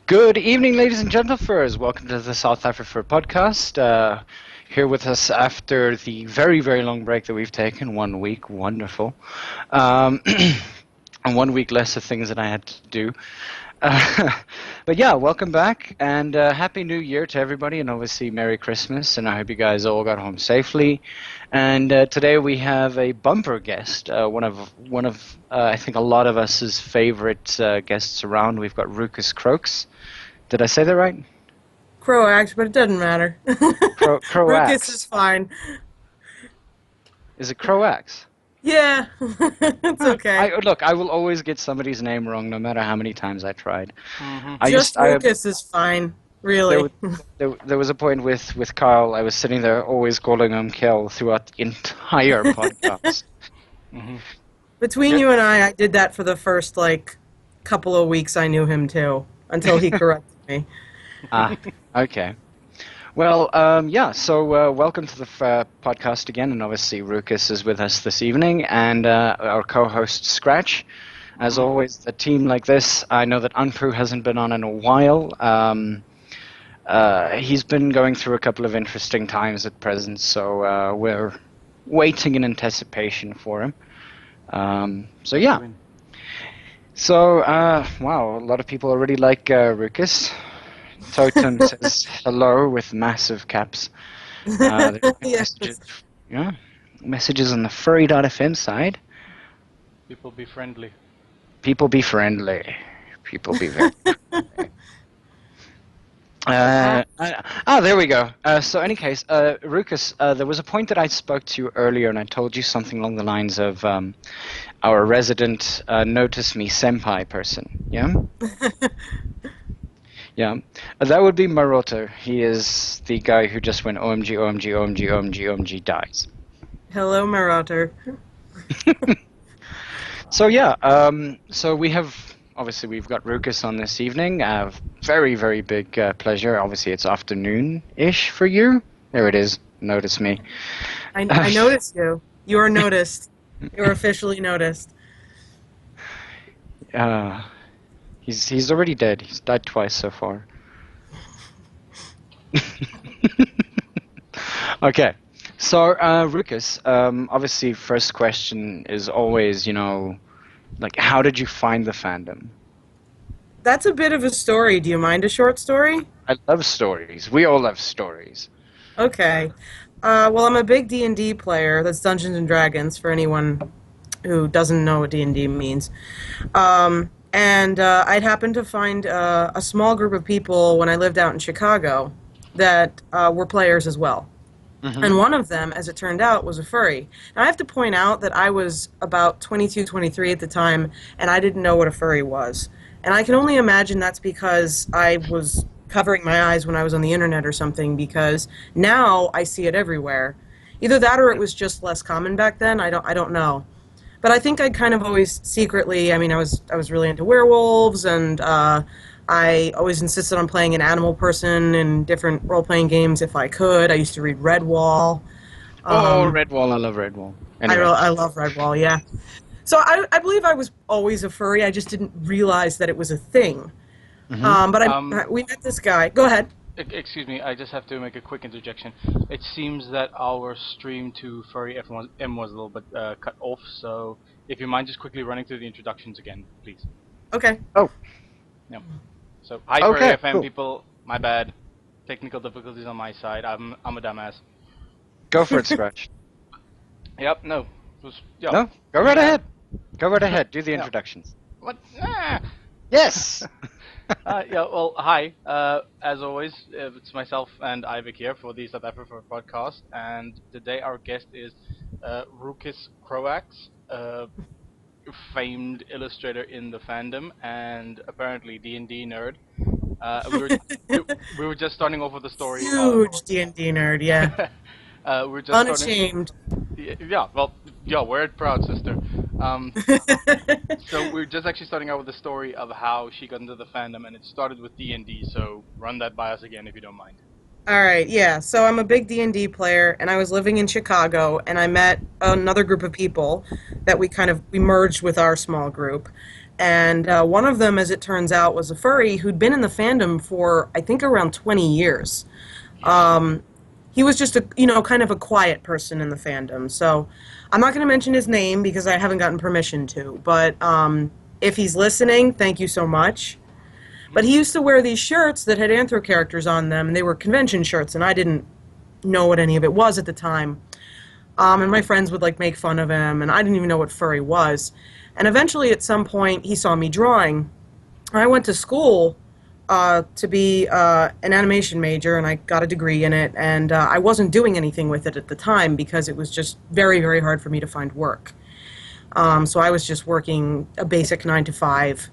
Good evening, ladies and gentlemen. Welcome to the south-afrifur podcast. Here with us after the very, very long break that we've taken, 1 week, wonderful. And 1 week less of things that I had to do. But yeah, welcome back and Happy New Year to everybody, and obviously Merry Christmas, and I hope you guys all got home safely. And today we have a bumper guest, one of I think a lot of us's favorite guests around. We've got Rukis Croaks. Did I say that right? Croax, but it doesn't matter. Croax. Rukis is fine. Is it Croax? Yeah, it's okay. Look, I will always get somebody's name wrong, no matter how many times I tried. Just Rukis is fine, really. There was a point with Carl. I was sitting there always calling him Kel throughout the entire podcast. Between you and I did that for the first, couple of weeks I knew him, too, until he corrected me. Okay. Well, so welcome to the podcast again, and obviously Rukis is with us this evening, and our co-host Scratch. As always, a team like this, I know that Anpu hasn't been on in a while. He's been going through a couple of interesting times at present, so we're waiting in anticipation for him. So yeah. So, wow, a lot of people already like Rukis. Totem says hello with massive caps. Yes. Messages on the furry.fm side. People be friendly. People be friendly. People be very friendly. There we go. So, any case, Rukis, there was a point that I spoke to you earlier, and I told you something along the lines of our resident notice me senpai person. Yeah? Yeah. That would be Maroto. He is the guy who just went OMG, OMG, OMG, OMG, OMG, dies. Hello, Marotter. So, yeah. So, we've got Rukis on this evening. Very, very big pleasure. Obviously, it's afternoon-ish for you. There it is. Notice me. I noticed you. You are noticed. You are officially noticed. He's already dead. He's died twice so far. Okay. So, Rukis, obviously, first question is always, how did you find the fandom? That's a bit of a story. Do you mind a short story? I love stories. We all love stories. Okay. Well, I'm a big D&D player. That's Dungeons and Dragons, for anyone who doesn't know what D&D means. And I'd happened to find a small group of people when I lived out in Chicago that were players as well. Mm-hmm. And one of them, as it turned out, was a furry. Now, I have to point out that I was about 22, 23 at the time, and I didn't know what a furry was. And I can only imagine that's because I was covering my eyes when I was on the internet or something, because now I see it everywhere. Either that or it was just less common back then. I don't know. But I think I kind of always secretly, I was really into werewolves, and I always insisted on playing an animal person in different role-playing games if I could. I used to read Redwall. Redwall, I love Redwall. Anyway. I love Redwall, yeah. So I believe I was always a furry, I just didn't realize that it was a thing. Mm-hmm. But we met this guy. Go ahead. Excuse me, I just have to make a quick interjection. It seems that our stream to Furry FM was a little bit cut off, so if you mind just quickly running through the introductions again, please. Okay. Oh. No. So, hi Furry FM people, my bad. Technical difficulties on my side, I'm a dumbass. Go for it, Scratch. Yep, no. No, go right ahead. Go right ahead, do the introductions. What? Yes! Well, hi. As always, it's myself and Ivik here for the south-afrifur podcast, and today our guest is Rukis Croaks, famed illustrator in the fandom, and apparently D&D nerd. We were just starting off with the story. Huge D&D nerd, yeah. We're just unashamed. Wear it proud, sister. So we're just actually starting out with the story of how she got into the fandom, and it started with D&D, so run that by us again if you don't mind. All right, yeah. So I'm a big D&D player, and I was living in Chicago, and I met another group of people that we merged with our small group. And one of them, as it turns out, was a furry who'd been in the fandom for, I think, around 20 years. Um, he was just kind of a quiet person in the fandom. So I'm not going to mention his name because I haven't gotten permission to. But if he's listening, thank you so much. But he used to wear these shirts that had anthro characters on them, and they were convention shirts, and I didn't know what any of it was at the time. And my friends would like make fun of him, and I didn't even know what furry was. And eventually, at some point, he saw me drawing. I went to school to be an animation major, and I got a degree in it. And I wasn't doing anything with it at the time because it was just very, very hard for me to find work. So I was just working a basic 9 to 5,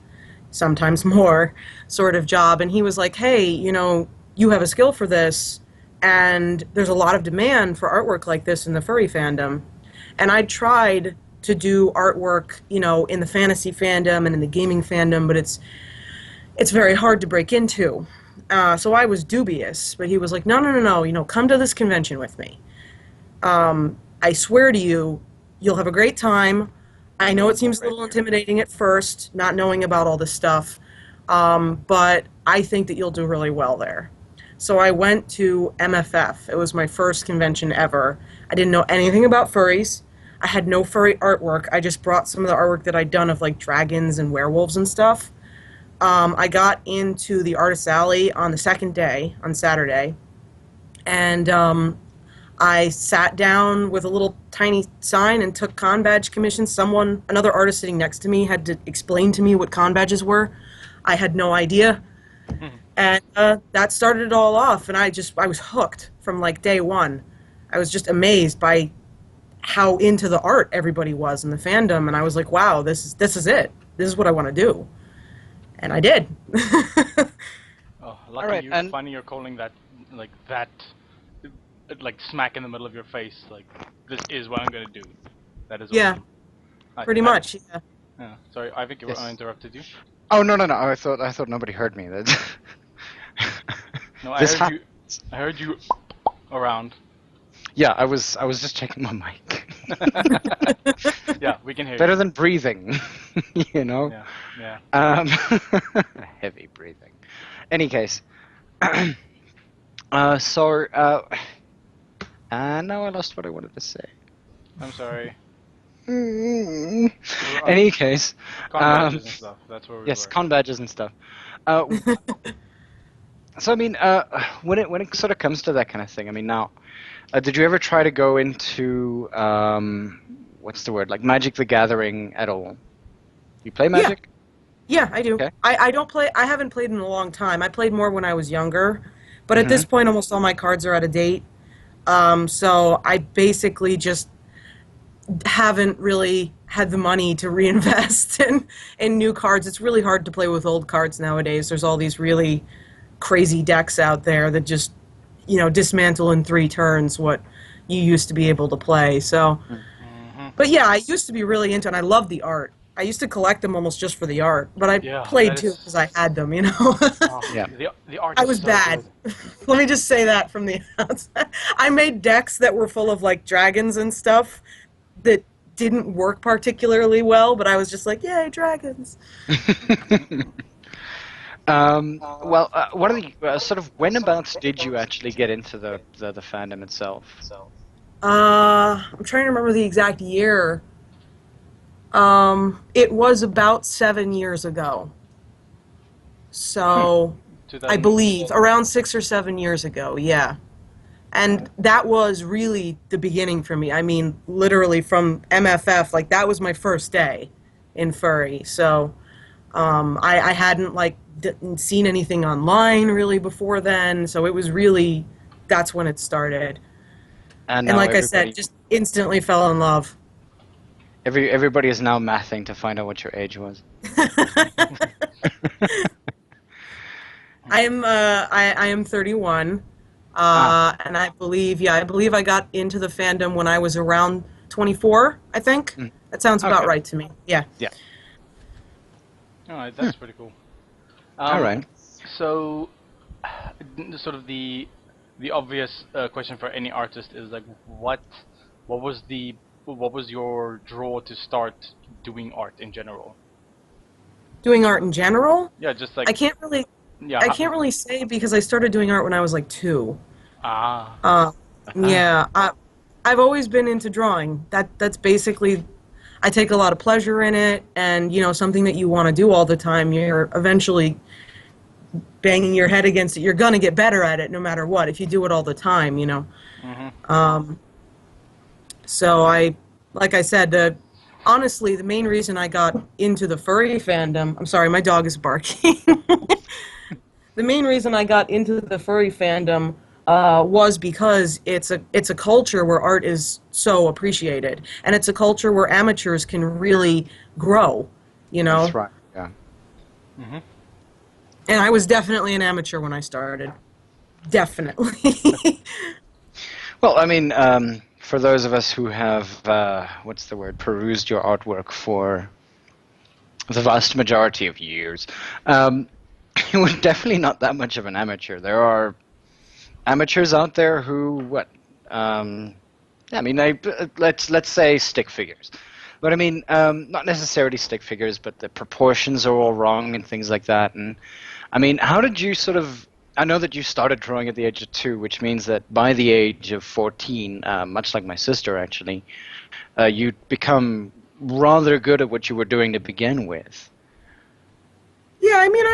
sometimes more, sort of job. And he was like, hey, you have a skill for this, and there's a lot of demand for artwork like this in the furry fandom. And I tried to do artwork, in the fantasy fandom and in the gaming fandom, but it's very hard to break into. So I was dubious, but he was like, no, come to this convention with me. I swear to you, you'll have a great time. I know it seems a little intimidating at first, not knowing about all this stuff, but I think that you'll do really well there. So I went to MFF. It was my first convention ever. I didn't know anything about furries. I had no furry artwork. I just brought some of the artwork that I'd done of like dragons and werewolves and stuff. I got into the Artist Alley on the second day, on Saturday, and I sat down with a little tiny sign and took con badge commissions. Another artist sitting next to me had to explain to me what con badges were. I had no idea. And that started it all off, and I was hooked from like day one. I was just amazed by how into the art everybody was in the fandom, and I was like, wow, this is it. This is what I want to do. And I did. Oh, lucky you. Funny you're calling that like smack in the middle of your face. Like, this is what I'm gonna do. That is. Yeah. Pretty much. Yeah. Yeah. Sorry, I think I interrupted you. Oh no! I thought nobody heard me. That's No, I heard you around. Yeah, I was just checking my mic. Yeah, we can hear Better you. than breathing, Yeah. Heavy breathing. Any case, now I lost what I wanted to say. I'm sorry. Any case, Con badges and stuff. That's where we yes, were. con badges and stuff. So I mean, when it sort of comes to that kind of thing, I mean, now, did you ever try to go into what's the word, like Magic the Gathering at all? You play Magic? Yeah, I do. Okay. I don't play. I haven't played in a long time. I played more when I was younger, but at this point, almost all my cards are out of date. So I basically just haven't really had the money to reinvest in new cards. It's really hard to play with old cards nowadays. There's all these really crazy decks out there that just, dismantle in 3 turns what you used to be able to play. So, but yeah, I used to be really into it, and I loved the art. I used to collect them almost just for the art, but I played too because I had them, Oh, Yeah. The art I is was so bad. good. Let me just say that from the outside. I made decks that were full of like dragons and stuff that didn't work particularly well, but I was just like, yay, dragons. What are the sort of whenabouts did you actually get into the fandom itself? I'm trying to remember the exact year. It was about 7 years ago. So, I believe, around 6 or 7 years ago, yeah. And that was really the beginning for me. I mean, literally from MFF, like, that was my first day in furry. So, I hadn't, seen anything online really before then. So it was really, that's when it started. And like I said, just instantly fell in love. Everybody is now mathing to find out what your age was. I am 31. And I believe I got into the fandom when I was around 24, I think. That sounds about right to me. Yeah. Yeah. All right, that's pretty cool. All right. So, sort of the obvious question for any artist is like, what was your draw to start doing art in general? Doing art in general? Yeah, just like I can't really yeah. I can't really say because I started doing art when I was like 2. Ah. Yeah, I've always been into drawing. That's basically, I take a lot of pleasure in it, and something that you want to do all the time. You're eventually banging your head against it. You're gonna get better at it no matter what if you do it all the time. Mm-hmm. So like I said, honestly, the main reason I got into the furry fandom. I'm sorry, my dog is barking. The main reason I got into the furry fandom was because it's a culture where art is so appreciated, and it's a culture where amateurs can really grow. That's right. Yeah. Mm-hmm. And I was definitely an amateur when I started. Definitely. Well, I mean, for those of us who have, perused your artwork for the vast majority of years, you were definitely not that much of an amateur. There are amateurs out there who, let's say stick figures. But I mean, not necessarily stick figures, but the proportions are all wrong and things like that. And I mean, how did you sort of... I know that you started drawing at the age of 2, which means that by the age of 14, much like my sister actually, you'd become rather good at what you were doing to begin with. Yeah, I mean,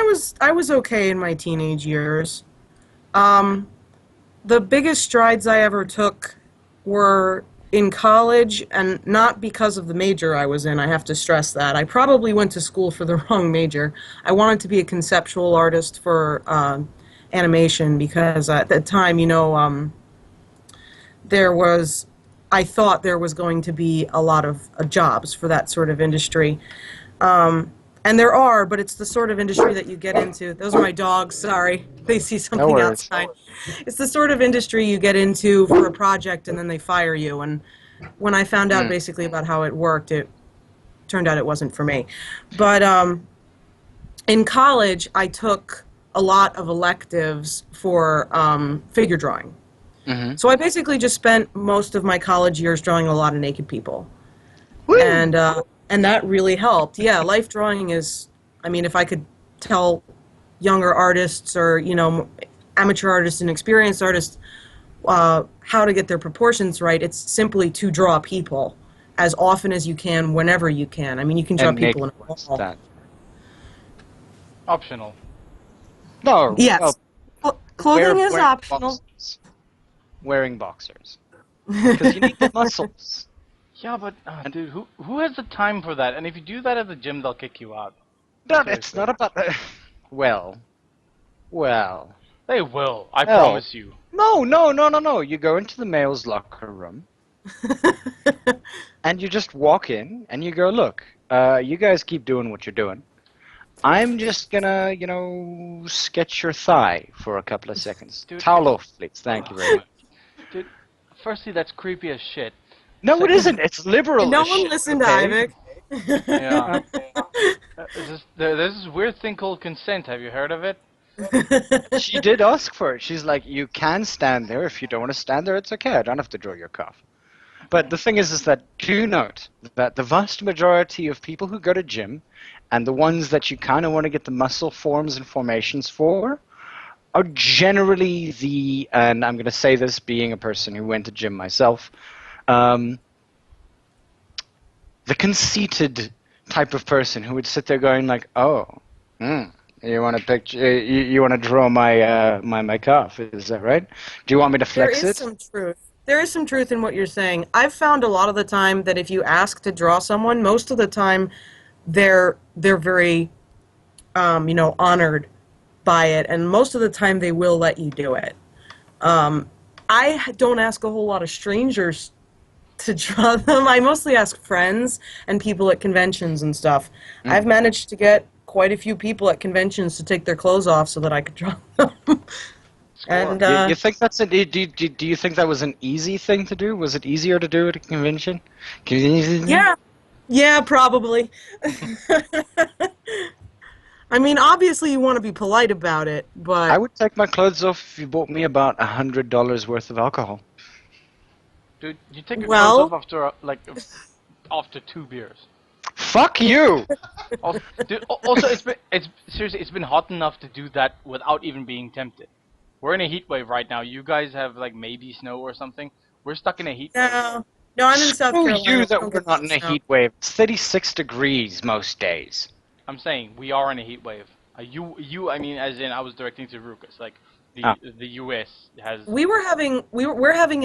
I was okay in my teenage years. The biggest strides I ever took were in college, and not because of the major I was in. I have to stress that. I probably went to school for the wrong major. I wanted to be a conceptual artist for animation because at that time, I thought there was going to be a lot of jobs for that sort of industry. And there are, but it's the sort of industry that you get into. Those are my dogs, sorry. They see something outside. It's the sort of industry you get into for a project and then they fire you. And when I found out basically about how it worked, it turned out it wasn't for me. But in college, I took a lot of electives for figure drawing. Mm-hmm. So I basically just spent most of my college years drawing a lot of naked people. Woo! And that really helped. Yeah, life drawing is, I mean, if I could tell younger artists or, amateur artists and experienced artists how to get their proportions right, it's simply to draw people as often as you can, whenever you can. I mean, you can draw people in a wall. That? Optional. No. Yes. Clothing is optional. Wearing boxers. Because you need the muscles. Yeah, but dude, who has the time for that? And if you do that at the gym, they'll kick you out. No, it's not about... Well. They will. I promise you. No. You go into the male's locker room, and you just walk in, and you go, look, you guys keep doing what you're doing. I'm just gonna, sketch your thigh for a couple of seconds. Dude. Towel off, please. Thank you very much. Dude, firstly, that's creepy as shit. No, it isn't. It's liberal. No one listened to Ivik. Yeah. There's this weird thing called consent. Have you heard of it? She did ask for it. She's like, you can stand there. If you don't want to stand there, it's okay. I don't have to draw your calf. But the thing is that do note that the vast majority of people who go to gym and the ones that you kind of want to get the muscle forms and formations for are generally and I'm going to say this being a person who went to gym myself, the conceited type of person who would sit there going like, oh, you want to picture, you want to draw my my calf, is that right? Do you want me to flex it? There is some truth. There is some truth in what you're saying. I've found a lot of the time that if you ask to draw someone, most of the time they're very, honored by it, and most of the time they will let you do it. I don't ask a whole lot of strangers to draw them. I mostly ask friends and people at conventions and stuff. I've managed to get quite a few people at conventions to take their clothes off so that I could draw them. And you think that's do you think that was an easy thing to do? Was it easier to do at a convention? Yeah, probably. I mean, obviously you want to be polite about it, but I would take my clothes off if you bought me about $100 worth of alcohol. Dude, you take your clothes well, off after after 2 beers. Fuck you! Dude, also, it's seriously, it's been hot enough to do that without even being tempted. We're in a heat wave right now. You guys have like maybe snow or something. We're stuck in a heat wave. no, no, I'm in South Screw Carolina. you We that don't we're get not that in a snow. heat wave. It's 36 degrees most days. I'm saying we are in a heat wave. I mean, as in I was directing to Rukis. Like Ah. the U.S. has. We're having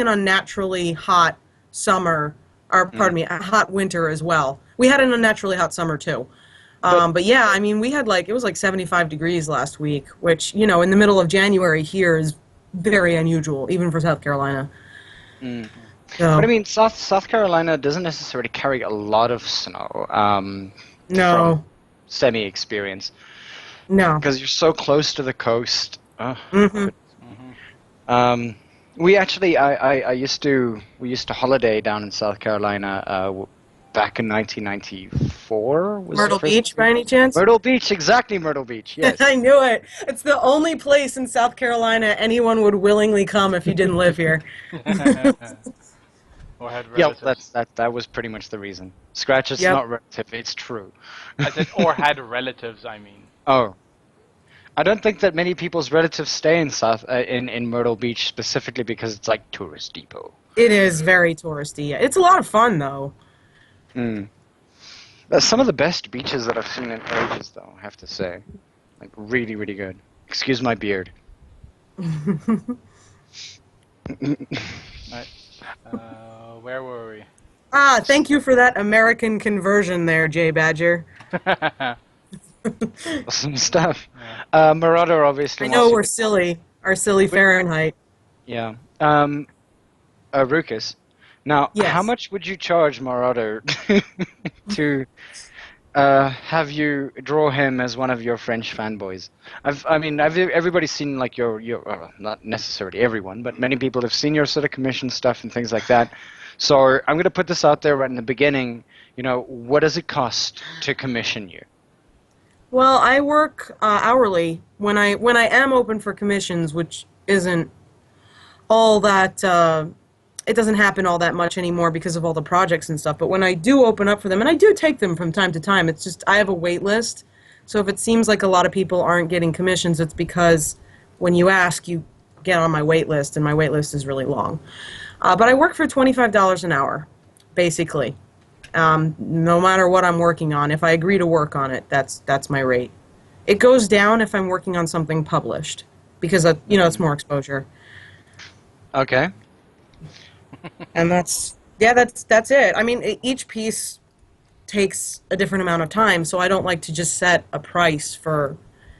an unnaturally hot summer, or pardon me, a hot winter as well. We had an unnaturally hot summer too. But yeah, I mean, we had it was like 75 degrees last week, which, in the middle of January here is very unusual, even for South Carolina. Mm. So, But I mean, South Carolina doesn't necessarily carry a lot of snow. From no, semi-experience, no. because you're so close to the coast. hmm We actually, we used to holiday down in South Carolina back in 1994. Was the Myrtle first Beach, time? by any chance? Myrtle Beach, exactly, Myrtle Beach. Yes. I knew it. It's the only place in South Carolina anyone would willingly come if you didn't live here. Or had Yeah, relatives. that was pretty much the reason. Scratch, it's Yep. not relative, it's true. I said or had relatives. I mean. Oh, I don't think that many people's relatives stay in in Myrtle Beach specifically because it's like tourist depot. It is very touristy. It's a lot of fun, though. Mm. Some of the best beaches that I've seen in ages, though, I have to say. Like, really, really good. Excuse my beard. Right. Where were we? Thank you for that American conversion there, Jay Badger. Awesome stuff. Marauder obviously I know wants we're to... silly. Our silly Fahrenheit. Yeah. Rukis. Now, Yes. how much would you charge Marauder to have you draw him as one of your French fanboys? Everybody's seen like your not necessarily everyone, but many people have seen your sort of commission stuff and things like that. So I'm going to put this out there right in the beginning. What does it cost to commission you? Well, I work hourly when I am open for commissions, which isn't all that. It doesn't happen all that much anymore because of all the projects and stuff. But when I do open up for them, and I do take them from time to time, it's just I have a wait list. So if it seems like a lot of people aren't getting commissions, it's because when you ask, you get on my wait list, and my wait list is really long. But I work for $25 an hour, basically. No matter what I'm working on, if I agree to work on it, that's my rate. It goes down if I'm working on something published because it's more exposure. Okay. And that's it. I mean, each piece takes a different amount of time, so I don't like to just set a price for,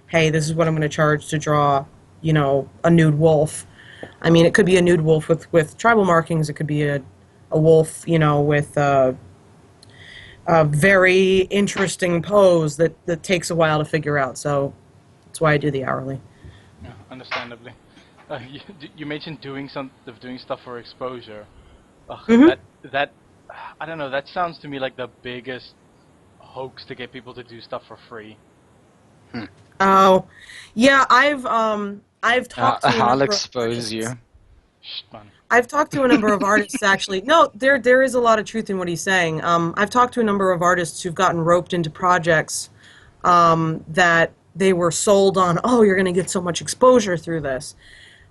hey, this is what I'm going to charge to draw, a nude wolf. I mean, it could be a nude wolf with tribal markings. It could be a wolf, with a very interesting pose that takes a while to figure out. So that's why I do the hourly. Yeah, understandably. You mentioned doing stuff for exposure. Mhm. That I don't know. That sounds to me like the biggest hoax to get people to do stuff for free. Oh, yeah. I've talked to a I'll number of expose artists. you. Shh, man. I've talked to a number of artists actually. No, there is a lot of truth in what he's saying. I've talked to a number of artists who've gotten roped into projects that they were sold on. Oh, you're going to get so much exposure through this,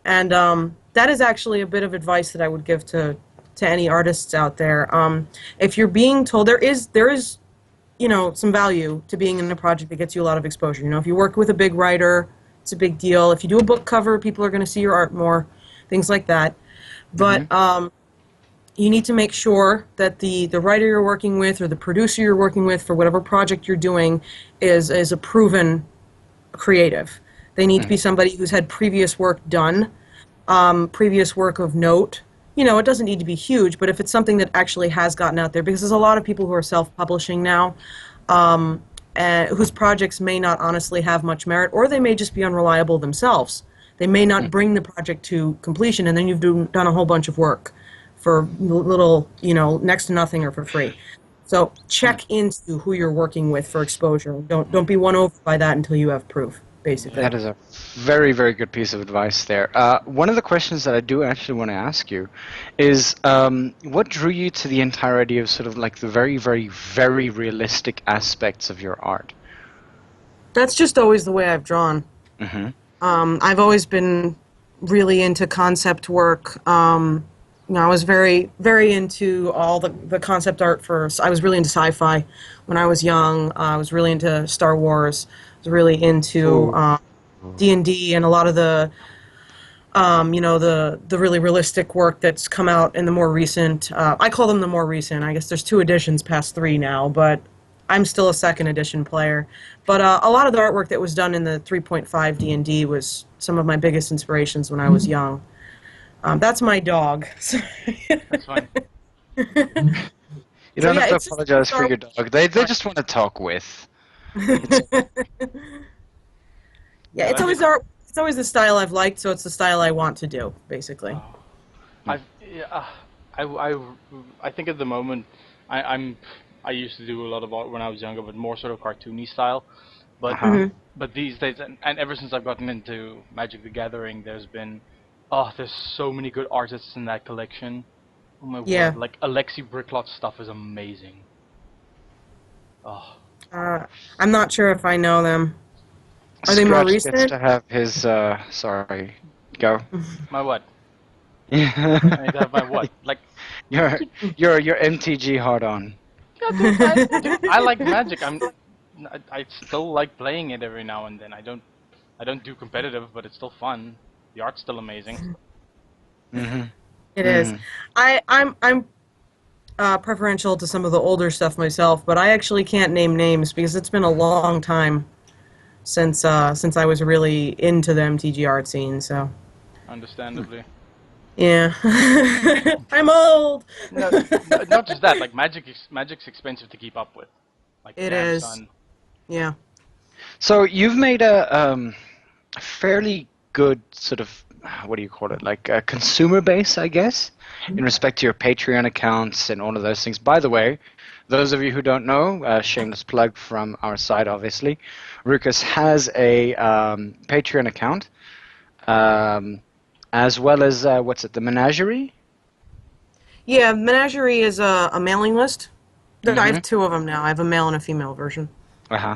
and that is actually a bit of advice that I would give to any artists out there. If you're being told there is some value to being in a project that gets you a lot of exposure. If you work with a big writer, it's a big deal. If you do a book cover, people are going to see your art more, things like that. But you need to make sure that the writer you're working with or the producer you're working with for whatever project you're doing is a proven creative. They need to be somebody who's had previous work done, previous work of note. It doesn't need to be huge, but if it's something that actually has gotten out there, because there's a lot of people who are self-publishing now, whose projects may not honestly have much merit, or they may just be unreliable themselves. They may not bring the project to completion, and then you've done a whole bunch of work for little, next to nothing or for free. So check into who you're working with for exposure. Don't be won over by that until you have proof, basically. That is a very, very good piece of advice there. One of the questions that I do actually want to ask you is what drew you to the entirety of sort of like the very, very, very realistic aspects of your art? That's just always the way I've drawn. Mm-hmm. I've always been really into concept work. I was very, very into all the concept art I was really into sci-fi when I was young. I was really into Star Wars. I was really into D&D and a lot of the, the really realistic work that's come out in the more recent. I call them the more recent. I guess there's 2 editions past 3 now, but I'm still a 2nd edition player. But a lot of the artwork that was done in the 3.5 D&D was some of my biggest inspirations when I was young. That's my dog. That's fine. You don't have to apologize for your dog. They just want to talk with. Yeah, it's always art. It's always the style I've liked, so it's the style I want to do, basically. I think at the moment I used to do a lot of art when I was younger, but more sort of cartoony style. But but these days, and ever since I've gotten into Magic the Gathering, there's so many good artists in that collection. Oh my word! Like Alexi Bricklot's stuff is amazing. Oh. I'm not sure if I know them. Are they Scratch more recent? gets to have his. Sorry, go. My what? Yeah. I need to have my what? Like your MTG hard on. Yeah, dude, I like Magic. I still like playing it every now and then. I don't do competitive, but it's still fun. The art's still amazing. Mm-hmm. It is. I'm preferential to some of the older stuff myself, but I actually can't name names because it's been a long time since I was really into the MTG art scene. So. Understandably. Yeah. I'm old. No, not just that. Like Magic's expensive to keep up with. Like it is. Son. Yeah. So you've made a fairly good sort of, what do you call it, like a consumer base, I guess, in respect to your Patreon accounts and all of those things. By the way, those of you who don't know, shameless plug from our side, obviously, Rukis has a Patreon account, as well as, the Menagerie? Yeah, Menagerie is a mailing list. I have 2 of them now. I have a male and a female version. Uh-huh.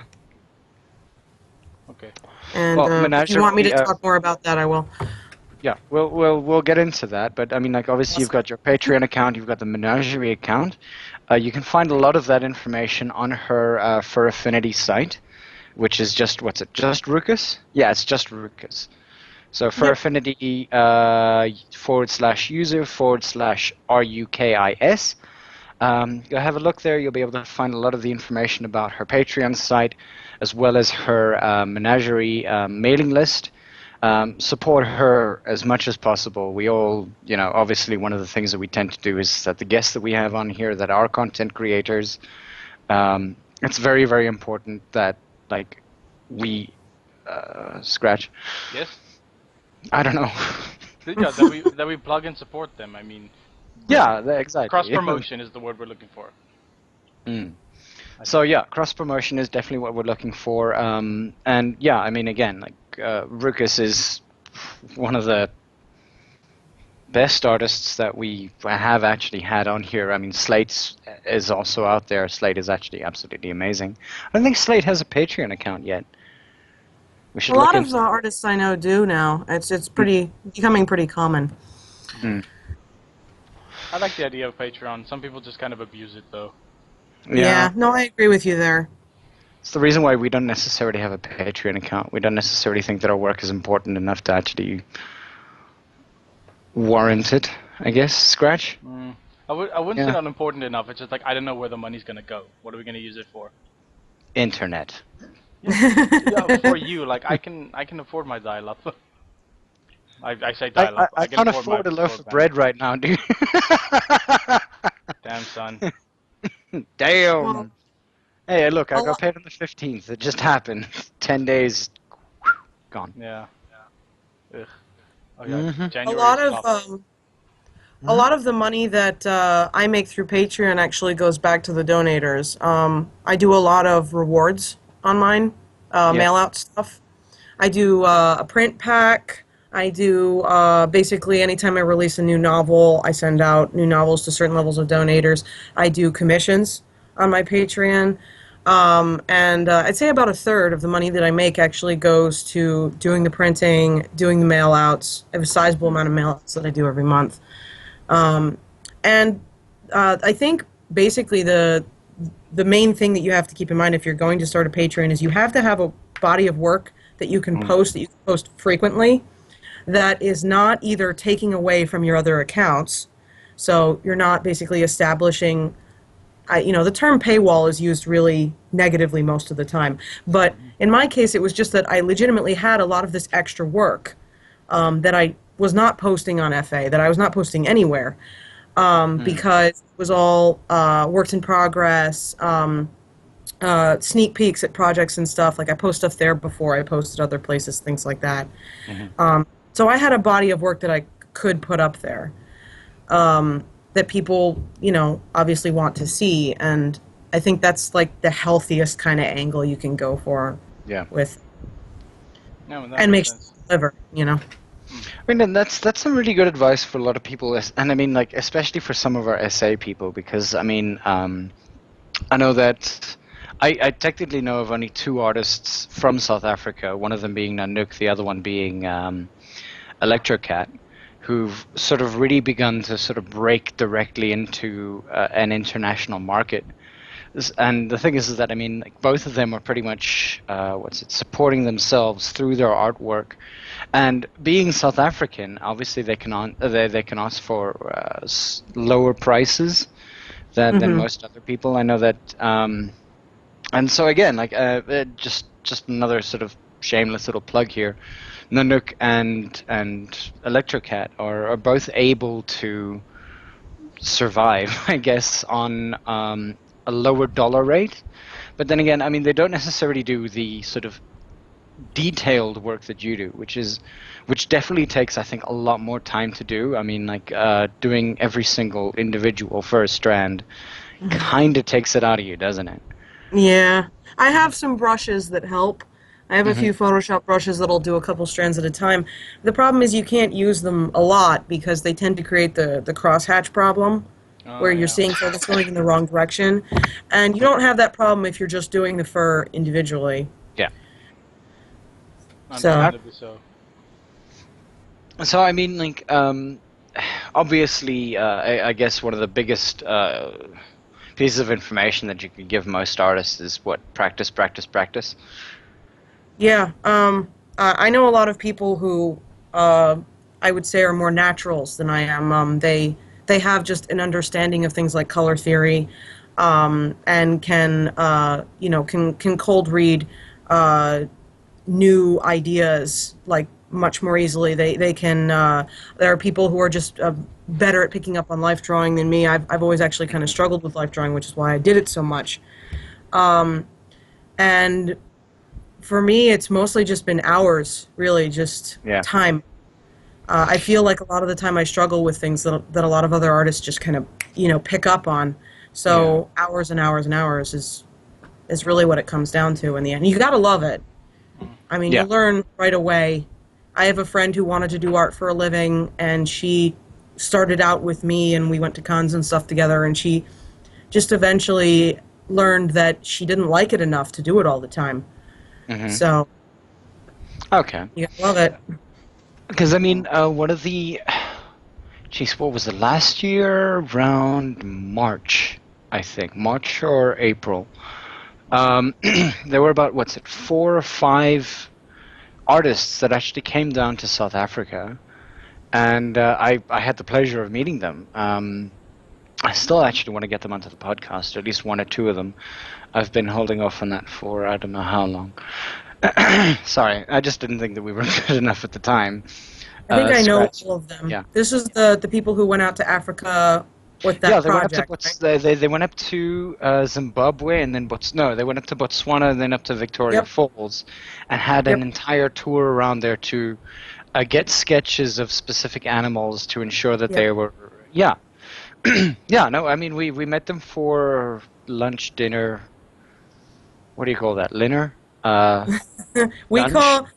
Okay. And if you want me to talk more about that, I will. Yeah, we'll get into that. But I mean, like, obviously, you've got your Patreon account, you've got the Menagerie account. You can find a lot of that information on her Fur Affinity site, which is just just Rukis? Yeah, it's just Rukis. So Fur Affinity /user/RUKIS. Go have a look there. You'll be able to find a lot of the information about her Patreon site, as well as her Menagerie mailing list. Support her as much as possible. We all, obviously one of the things that we tend to do is that the guests that we have on here that are content creators, it's very, very important that, like, we scratch. Yes? I don't know. Yeah, that we plug and support them. I mean, yeah, exactly. Cross promotion is the word we're looking for. So yeah, cross promotion is definitely what we're looking for. And yeah, I mean, again, like Rukis is one of the best artists that we have actually had on here. I mean, Slate is also out there. Slate is actually absolutely amazing. I don't think Slate has a Patreon account yet. We should a lot of the artists I know do now. It's becoming pretty common. I like the idea of Patreon. Some people just kind of abuse it, though. Yeah, no, I agree with you there. It's the reason why we don't necessarily have a Patreon account. We don't necessarily think that our work is important enough to actually warrant it, I guess. Scratch? I wouldn't say not important enough. It's just like, I don't know where the money's going to go. What are we going to use it for? Internet. Yeah, for you, like I can afford my dial-up. I say dial-up. I can't afford a loaf of bread right now, dude. Damn, son. Damn. Well, hey, look, I got paid on the 15th. It just happened. 10 days, gone. Yeah. Ugh. Oh, yeah. a lot of a lot of the money that I make through Patreon actually goes back to the donators. I do a lot of rewards on mine, mail out stuff. I do a print pack. I do basically anytime I release a new novel, I send out new novels to certain levels of donators. I do commissions on my Patreon. And I'd say about a third of the money that I make actually goes to doing the printing, doing the mail outs. I have a sizable amount of mail outs that I do every month. And I think basically the main thing that you have to keep in mind if you're going to start a Patreon is you have to have a body of work that you can post, that you can post frequently, that is not either taking away from your other accounts. So you're not basically establishing, the term paywall is used really negatively most of the time. But in my case, it was just that I legitimately had a lot of this extra work that I was not posting on FA, that I was not posting anywhere, because it was all works in progress, sneak peeks at projects and stuff. Like I post stuff there before I posted other places, things like that. So I had a body of work that I could put up there that people, obviously want to see. And I think that's like the healthiest kind of angle you can go for with. No, and makes sense. Deliver, I mean, and that's some really good advice for a lot of people, and I mean, like, especially for some of our SA people, because, I mean, I know that I technically know of only 2 artists from South Africa, one of them being Nanook, the other one being Electrocat, who've sort of really begun to sort of break directly into an international market. And the thing is that, I mean, like, both of them are pretty much supporting themselves through their artwork, and being South African, obviously they can ask for lower prices than most other people. I know that, and so again, like just another sort of shameless little plug here. Nanook and Electrocat are both able to survive, I guess, on a lower dollar rate. But then again, I mean, they don't necessarily do the sort of detailed work that you do, which definitely takes, I think, a lot more time to do. I mean, like doing every single individual first strand kind of takes it out of you, doesn't it? Yeah. I have some brushes that help. I have a few Photoshop brushes that'll do a couple strands at a time. The problem is you can't use them a lot because they tend to create the crosshatch problem, where you're seeing focus going in the wrong direction. And you don't have that problem if you're just doing the fur individually. Yeah. So I mean, like, obviously, I guess one of the biggest pieces of information that you could give most artists is what? Practice, practice, practice. Yeah. I know a lot of people who I would say are more naturals than I am. They have just an understanding of things like color theory, and can cold read new ideas like much more easily. They can. There are people who are just better at picking up on life drawing than me. I've always actually kind of struggled with life drawing, which is why I did it so much. And for me, it's mostly just been hours, really, just time. I feel like a lot of the time I struggle with things that a lot of other artists just kind of, pick up on. So hours and hours and hours is really what it comes down to in the end. You got to love it. I mean, you learn right away. I have a friend who wanted to do art for a living, and she started out with me, and we went to cons and stuff together, and she just eventually learned that she didn't like it enough to do it all the time. So, okay, you love it. Because I mean, one of the, what was it? Last year, around March, I think, March or April. There were about 4 or 5 artists that actually came down to South Africa, and I had the pleasure of meeting them. I still actually want to get them onto the podcast, or at least 1 or 2 of them. I've been holding off on that for I don't know how long. Sorry, I just didn't think that we were good enough at the time. I think I know all of them. Yeah. This is the people who went out to Africa with that project. They went up to Zimbabwe, and then they went up to Botswana, and then up to Victoria Falls, and had an entire tour around there to get sketches of specific animals to ensure that they were, Yeah. Yeah, no, I mean, we met them for lunch, dinner. What do you call that? Dinner? we Lunch?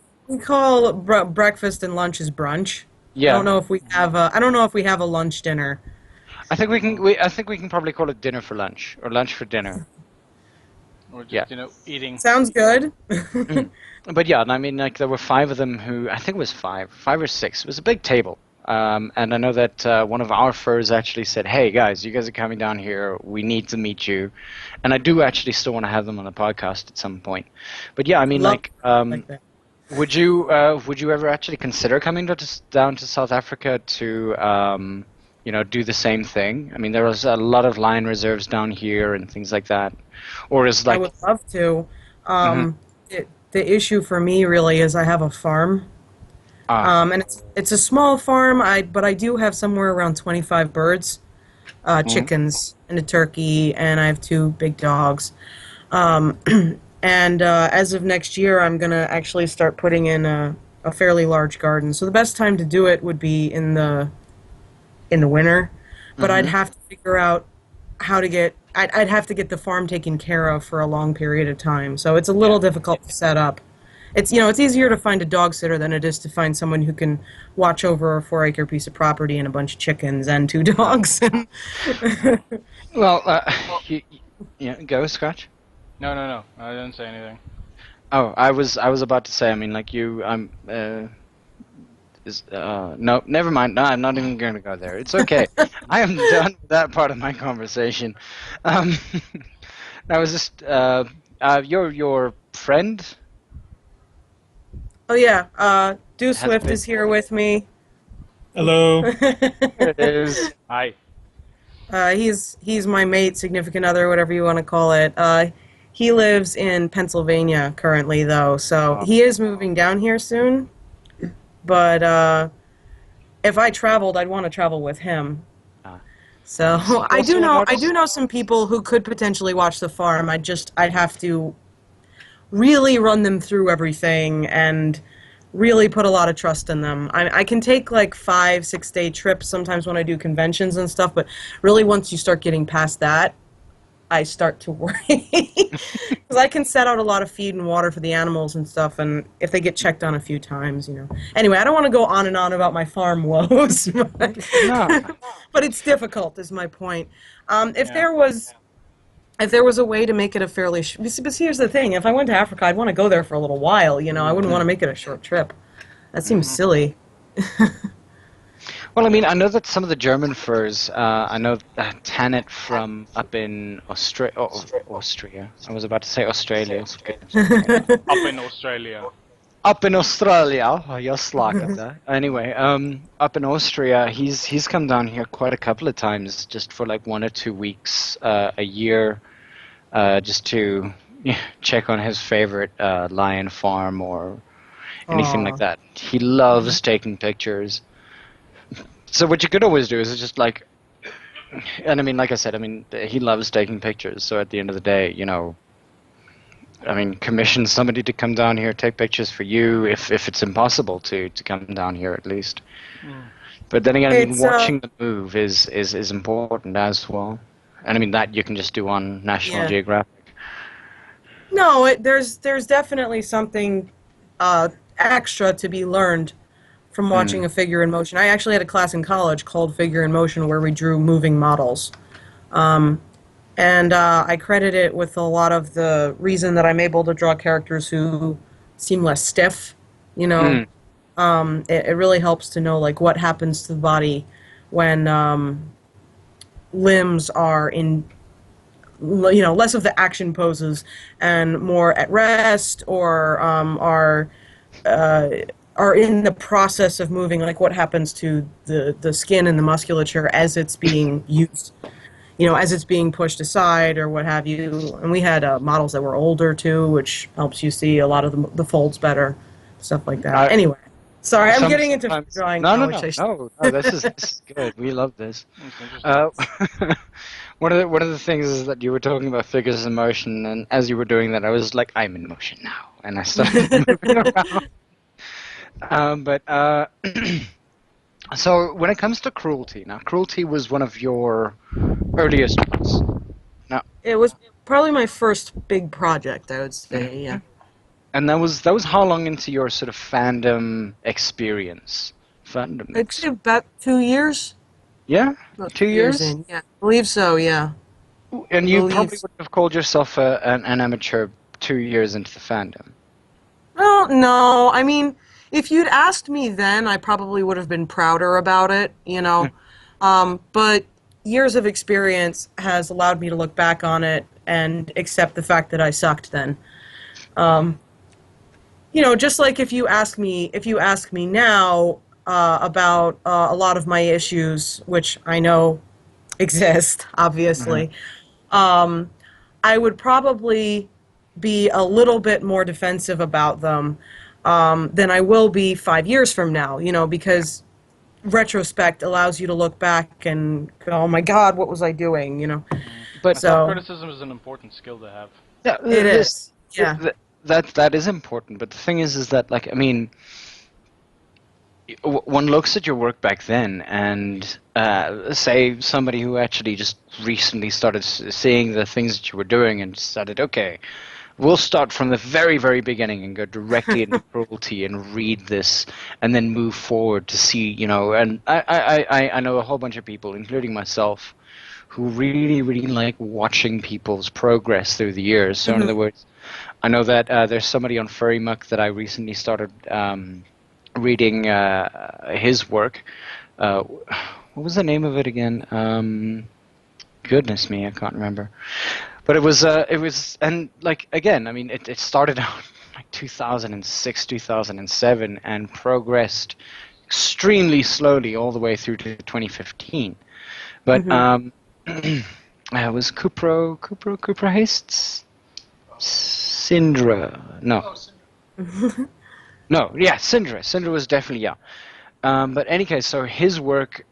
call breakfast and lunch is brunch. I don't Yeah. know if we have a I don't know if we have a lunch dinner. I think we can probably call it dinner for lunch or lunch for dinner. Or Yeah. just eating. Sounds good. Mm. But yeah, and I mean, like there were five of them who I think it was five or six. It was a big table. And I know that one of our furs actually said, "Hey guys, you guys are coming down here. We need to meet you." And I do actually still want to have them on the podcast at some point. But yeah, I mean, Love like, like that. would you ever actually consider coming down to South Africa to do the same thing? I mean, there was a lot of lion reserves down here and things like that. Or is I like, would love to. mhm. The issue for me really is I have a farm. Ah, And it's a small farm. But I do have somewhere around 25 birds, mhm. chickens, and a turkey, and I have two big dogs. Um, and as of next year, I'm gonna actually start putting in a fairly large garden. So the best time to do it would be in the winter, but I'd Mhm. have to figure out how to get. I'd have to get the farm taken care of for a long period of time. So it's a little Yeah. difficult to set up. It's easier to find a dog sitter than it is to find someone who can watch over a 4-acre piece of property and a bunch of chickens and two Ah. dogs. Well, Well, you, yeah, go Scratch. no, no, no. I didn't say anything. Oh, I was about to say. I mean, like you, no, never mind. No, I'm not even going to go there. It's okay. I am done with that part of my conversation. Um, I was just your friend Oh yeah, Dew has Swift been. is here with me. Hello. There it is. Hi. He's my mate, significant other, whatever you want to call it. He lives in Pennsylvania currently, though, so Oh, he is moving down here soon. But if I traveled, I'd want to travel with him. ah. So Is he I do also an know I artist? do know some people who could potentially watch the farm. I'd have to really run them through everything and really put a lot of trust in them. I can take like 5, 6 day trips sometimes when I do conventions and stuff, but really once you start getting past that, I start to worry because I can set out a lot of feed and water for the animals and stuff, and if they get checked on a few times, you know. Anyway, I don't want to go on and on about my farm woes, No. but it's difficult, is my point. If Yeah. there was if there was a way to make it a fairly but here's the thing, if I went to Africa, I'd want to go there for a little while, you know. I wouldn't want to make it a short trip. That seems Mhm. silly. Well, I mean, I know that some of the German furs, I know Tanit from up in Austria. I was about to say Australia. It's good. Up in Australia. Up in Australia, oh, you're slack up there. Anyway, up in Austria, he's come down here quite a couple of times, just for like 1 or 2 weeks a year, just to check on his favorite lion farm or anything like Aw. that. He loves taking pictures. So what you could always do is just like, and I mean, like I said, I mean, he loves taking pictures. So at the end of the day, I mean, commission somebody to come down here, take pictures for you, if it's impossible to come down here at least. Mm. But then again, I mean, It's watching the move is important as well. And I mean, that you can just do on National Yeah. Geographic. No, there's definitely something extra to be learned from watching Mm. a figure in motion. I actually had a class in college called Figure in Motion where we drew moving models. And I credit it with a lot of the reason that I'm able to draw characters who seem less stiff. You know, Mm. it really helps to know like what happens to the body when limbs are in, you know, less of the action poses and more at rest, or are in the process of moving. Like what happens to the skin and the musculature as it's being used, you know, as it's being pushed aside or what have you. And we had models that were older too, which helps you see a lot of the folds better, stuff like that. I, Anyway, sorry, I'm getting into Sometimes. drawing No, no, now, which no, I should. no. This is good. We love this. It's interesting. One of the things is that you were talking about figures in motion, and as you were doing that, I was like, I'm in motion now, and I started moving around. But So when it comes to cruelty, now cruelty was one of your earliest ones. Now, It was probably my first big project, I would say. Yeah. and that was how long into your sort of fandom experience? Fandom I'd say about 2 years. Yeah, About 2 years. in. Yeah. I believe so. Yeah. And I you believe. probably would have called yourself an amateur 2 years into the fandom. Well, no. I mean, if you'd asked me then, I probably would have been prouder about it, you know. But years of experience has allowed me to look back on it and accept the fact that I sucked then. Um, just like if you ask me now about a lot of my issues, which I know exist, Mhm. obviously, um, I would probably be a little bit more defensive about them than I will be 5 years from now, because retrospect allows you to look back and go, oh my God, what was I doing? But And self So criticism is an important skill to have. yeah, it is. Yeah. that is important. But the thing is that like I mean, one looks at your work back then, and say somebody who actually just recently started seeing the things that you were doing and decided, okay, we'll start from the very, very beginning and go directly into cruelty and read this, and then move forward to see, And I know a whole bunch of people, including myself, who really, really like watching people's progress through the years. So in Hmm. other words, I know that there's somebody on Furry Muck that I recently started reading his work. What was the name of it again? Goodness me, I can't remember. But and like again, I mean, it started out like 2006, 2007, and progressed extremely slowly all the way through to 2015. But Hmm. it was Cupro Hastes, Syndra. No, no, yeah, Syndra. Syndra was definitely yeah. But any case, so his work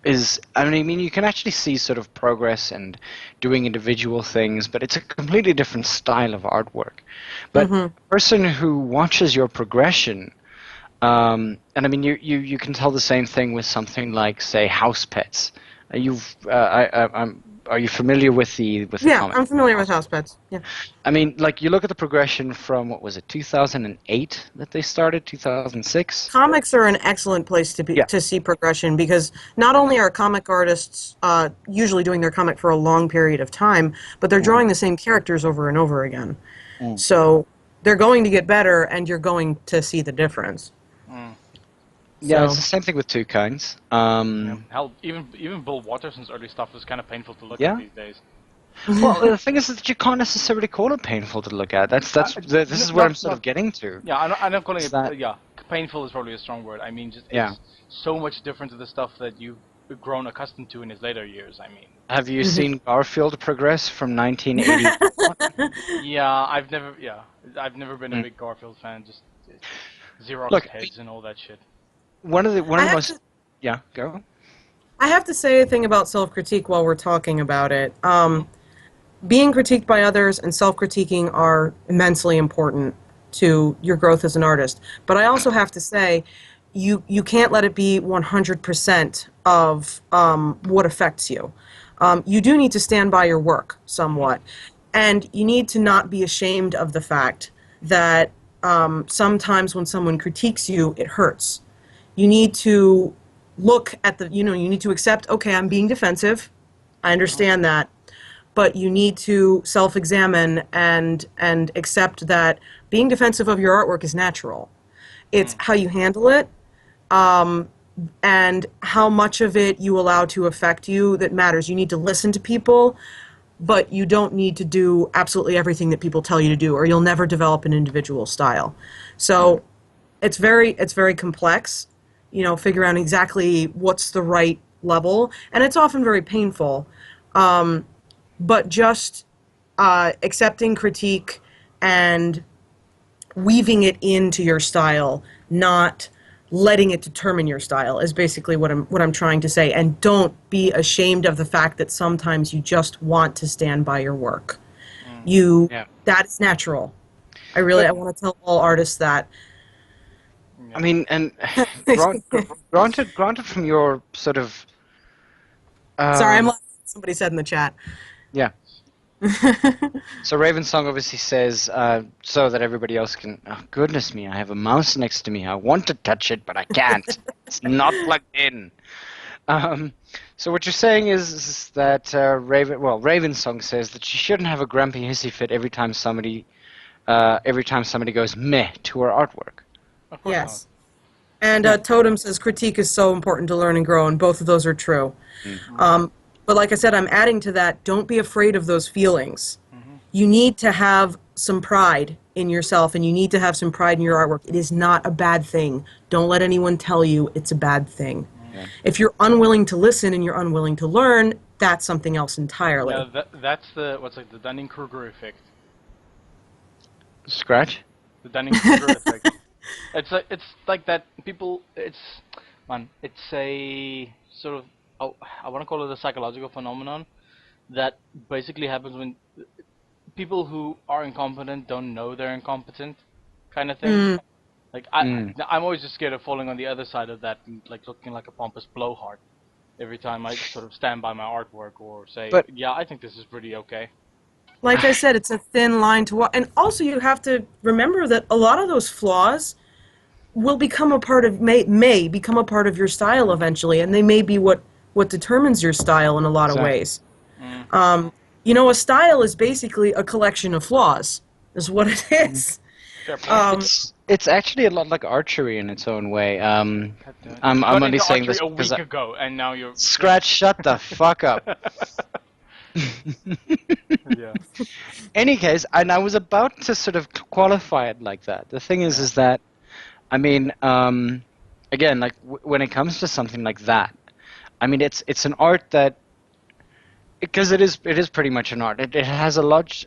is, I mean, you can actually see sort of progress and doing individual things, but it's a completely different style of artwork. But Hmm. a person who watches your progression, and I mean, you can tell the same thing with something like, say, House Pets. Are you familiar with the Yeah, comic? I'm familiar with house pets. Yeah. I mean, like you look at the progression from what was it, 2008 that they started, 2006? Comics are an excellent place Yeah. to see progression because not only are comic artists usually doing their comic for a long period of time, but they're Mm, drawing the same characters over and over again. mm. So they're going to get better, and you're going to see the difference. Mm. Yeah, it's So the same thing with Two Kinds. Yeah. Hell, even Bill Watterson's early stuff is kind of painful to look at Yeah. these days. Well, the thing is that you can't necessarily call it painful to look at. This is what I'm sort of Not. getting to. Yeah, I'm not calling Is it. that Yeah, painful is probably a strong word. I mean, just yeah? it's so much different to the stuff that you've grown accustomed to in his later years. I mean, Have you Mhm. seen Garfield progress from 1980? yeah, I've never been a Mm. big Garfield fan. Just Xerox Look, heads and all that shit. one I of the have most to yeah, go. I have to say a thing about self-critique while we're talking about it. Hmm. Being critiqued by others and self-critiquing are immensely important to your growth as an artist. But I also have to say, you can't let it be 100% of what affects you. You do need to stand by your work Hmm. somewhat, and you need to not be ashamed of the fact that sometimes when someone critiques you, it hurts. You need to look at you need to accept, okay, I'm being defensive. I Hmm. understand that, but you need to self-examine and accept that being defensive of your artwork is natural. It's Hmm. how you handle it and how much of it you allow to affect you that matters. You need to listen to people, but you don't need to do absolutely everything that people tell you to do, or you'll never develop an individual style. Mm. So it's very complex, figure out exactly what's the right level, and it's often very painful. But just accepting critique and weaving it into your style, not letting it determine your style, is basically what I'm trying to say. And don't be ashamed of the fact that sometimes you just want to stand by your work. Hmm. You Yeah, That is natural. I but want to tell all artists that Yeah. I mean, and granted from your sort of Sorry, I'm um, laughing at what somebody said in the chat. yeah. So Ravensong obviously says so that everybody else can. Oh, goodness me! I have a mouse next to me. I want to touch it, but I can't. It's not plugged in. So what you're saying is that Ravensong says that she shouldn't have a grumpy hissy fit every time somebody goes meh to her artwork. Of course Yes. And Totem says critique is so important to learn and grow, and both of those are true. But like I said, I'm adding to that, don't be afraid of those feelings. You need to have some pride in yourself, and you need to have some pride in your artwork. It is not a bad thing. Don't let anyone tell you it's a bad thing. Yeah. If you're unwilling to listen and you're unwilling to learn, that's something else entirely. Yeah, that's the the Dunning-Kruger effect. Scratch. The Dunning-Kruger effect. It's like that. It's a sort of, I want to call it a psychological phenomenon that basically happens when people who are incompetent don't know they're incompetent, kind of thing. Like I'm always just scared of falling on the other side of that, and like looking like a pompous blowhard every time I sort of stand by my artwork or say, But yeah, I think this is pretty okay. Like I said, it's a thin line to walk. And also, you have to remember that a lot of those flaws will become a part of, may become a part of your style eventually, and they may be what determines your style in a lot of ways. You know, a style is basically a collection of flaws, is what it is. it's actually a lot like archery in its own way. I'm only saying this a because week ago, and now you're Scratch. Shut the fuck up. Yeah. Any case, and I was about to sort of qualify it like that. The thing is that, I mean, again, like when it comes to something like that, I mean, it's an art that, because it is pretty much an art. It has a lot.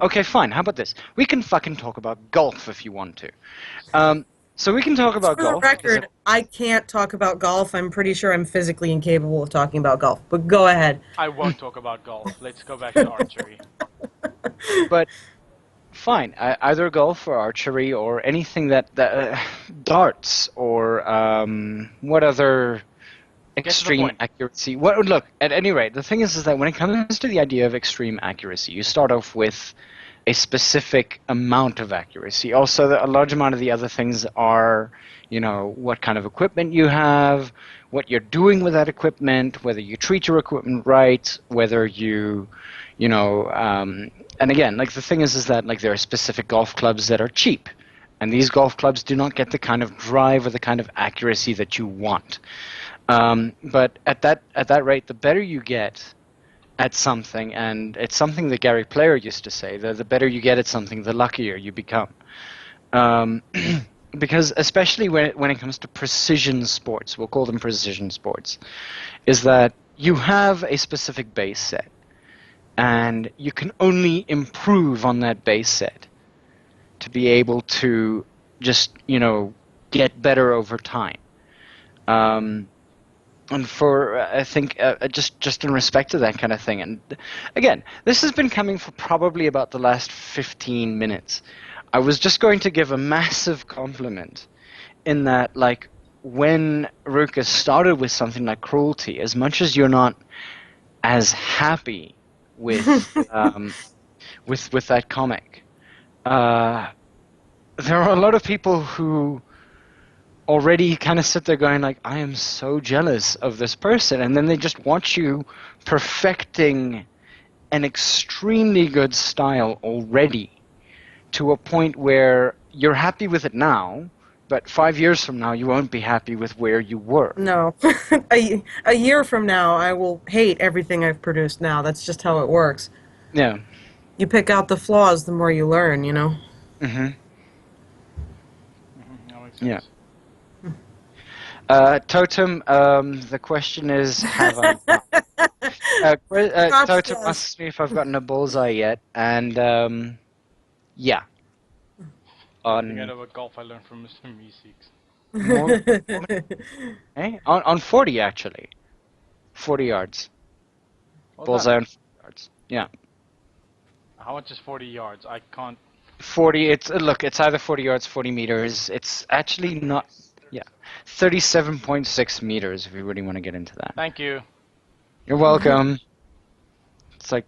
Okay, fine. How about this? We can fucking talk about golf if you want to. So we can talk about For the golf. record, I can't talk about golf. I'm pretty sure I'm physically incapable of talking about golf. But go ahead. I won't talk about golf. Let's go back to archery. But fine, either golf or archery or anything that darts or what other extreme accuracy. Look, at any rate, the thing is that when it comes to the idea of extreme accuracy, you start off with a specific amount of accuracy. Also, a large amount of the other things are, you know, what kind of equipment you have, what you're doing with that equipment, whether you treat your equipment right, whether you know, and again, like the thing is that like there are specific golf clubs that are cheap, and these golf clubs do not get the kind of drive or the kind of accuracy that you want. But at that rate, the better you get at something, and it's something that Gary Player used to say, the better you get at something, the luckier you become. Because especially when it comes to precision sports, we'll call them precision sports, is that you have a specific base set, and you can only improve on that base set to be able to just, you know, get better over time. And for, I think, just in respect to that kind of thing. And again, this has been coming for probably about the last 15 minutes. I was just going to give a massive compliment in that, like, when Rukis started with something like Cruelty, as much as you're not as happy with with that comic, there are a lot of people who already kind of sit there going like, I am so jealous of this person, and then they just watch you perfecting an extremely good style already to a point where you're happy with it now, but 5 years from now you won't be happy with where you were. No. a year from now I will hate everything I've produced now. That's just how it works. Yeah. You pick out the flaws the more you learn, you know? Mm-hmm. That makes sense. Yeah. Totem, the question is, have I? Totem asks me if I've gotten a bullseye yet, and yeah. I think I know what golf I learned from Mr. Meeseeks. On 40 actually, 40 yards. Well Bullseye done. on 40 yards. Yeah. How much is 40 yards? I can't 40. It's either 40 yards, 40 meters. It's actually not. Yeah, 37.6 meters. If you really want to get into that. Thank you. You're welcome. It's like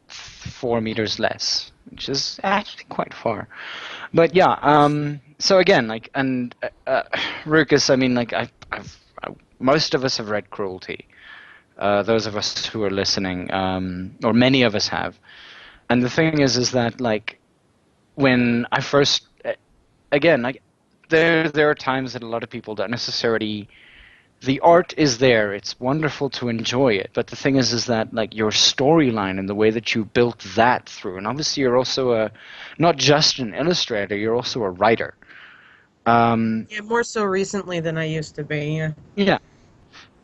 4 meters less, which is actually quite far. But yeah, so again, like, and Rukis, I mean, like, most of us have read Cruelty. Those of us who are listening, or many of us have. And the thing is that, like, when I first, again, like, there are times that a lot of people don't necessarily. The art is there; it's wonderful to enjoy it. But the thing is that, like, your storyline and the way that you built that through, and obviously you're also not just an illustrator, you're also a writer. Yeah, more so recently than I used to be. Yeah. Yeah.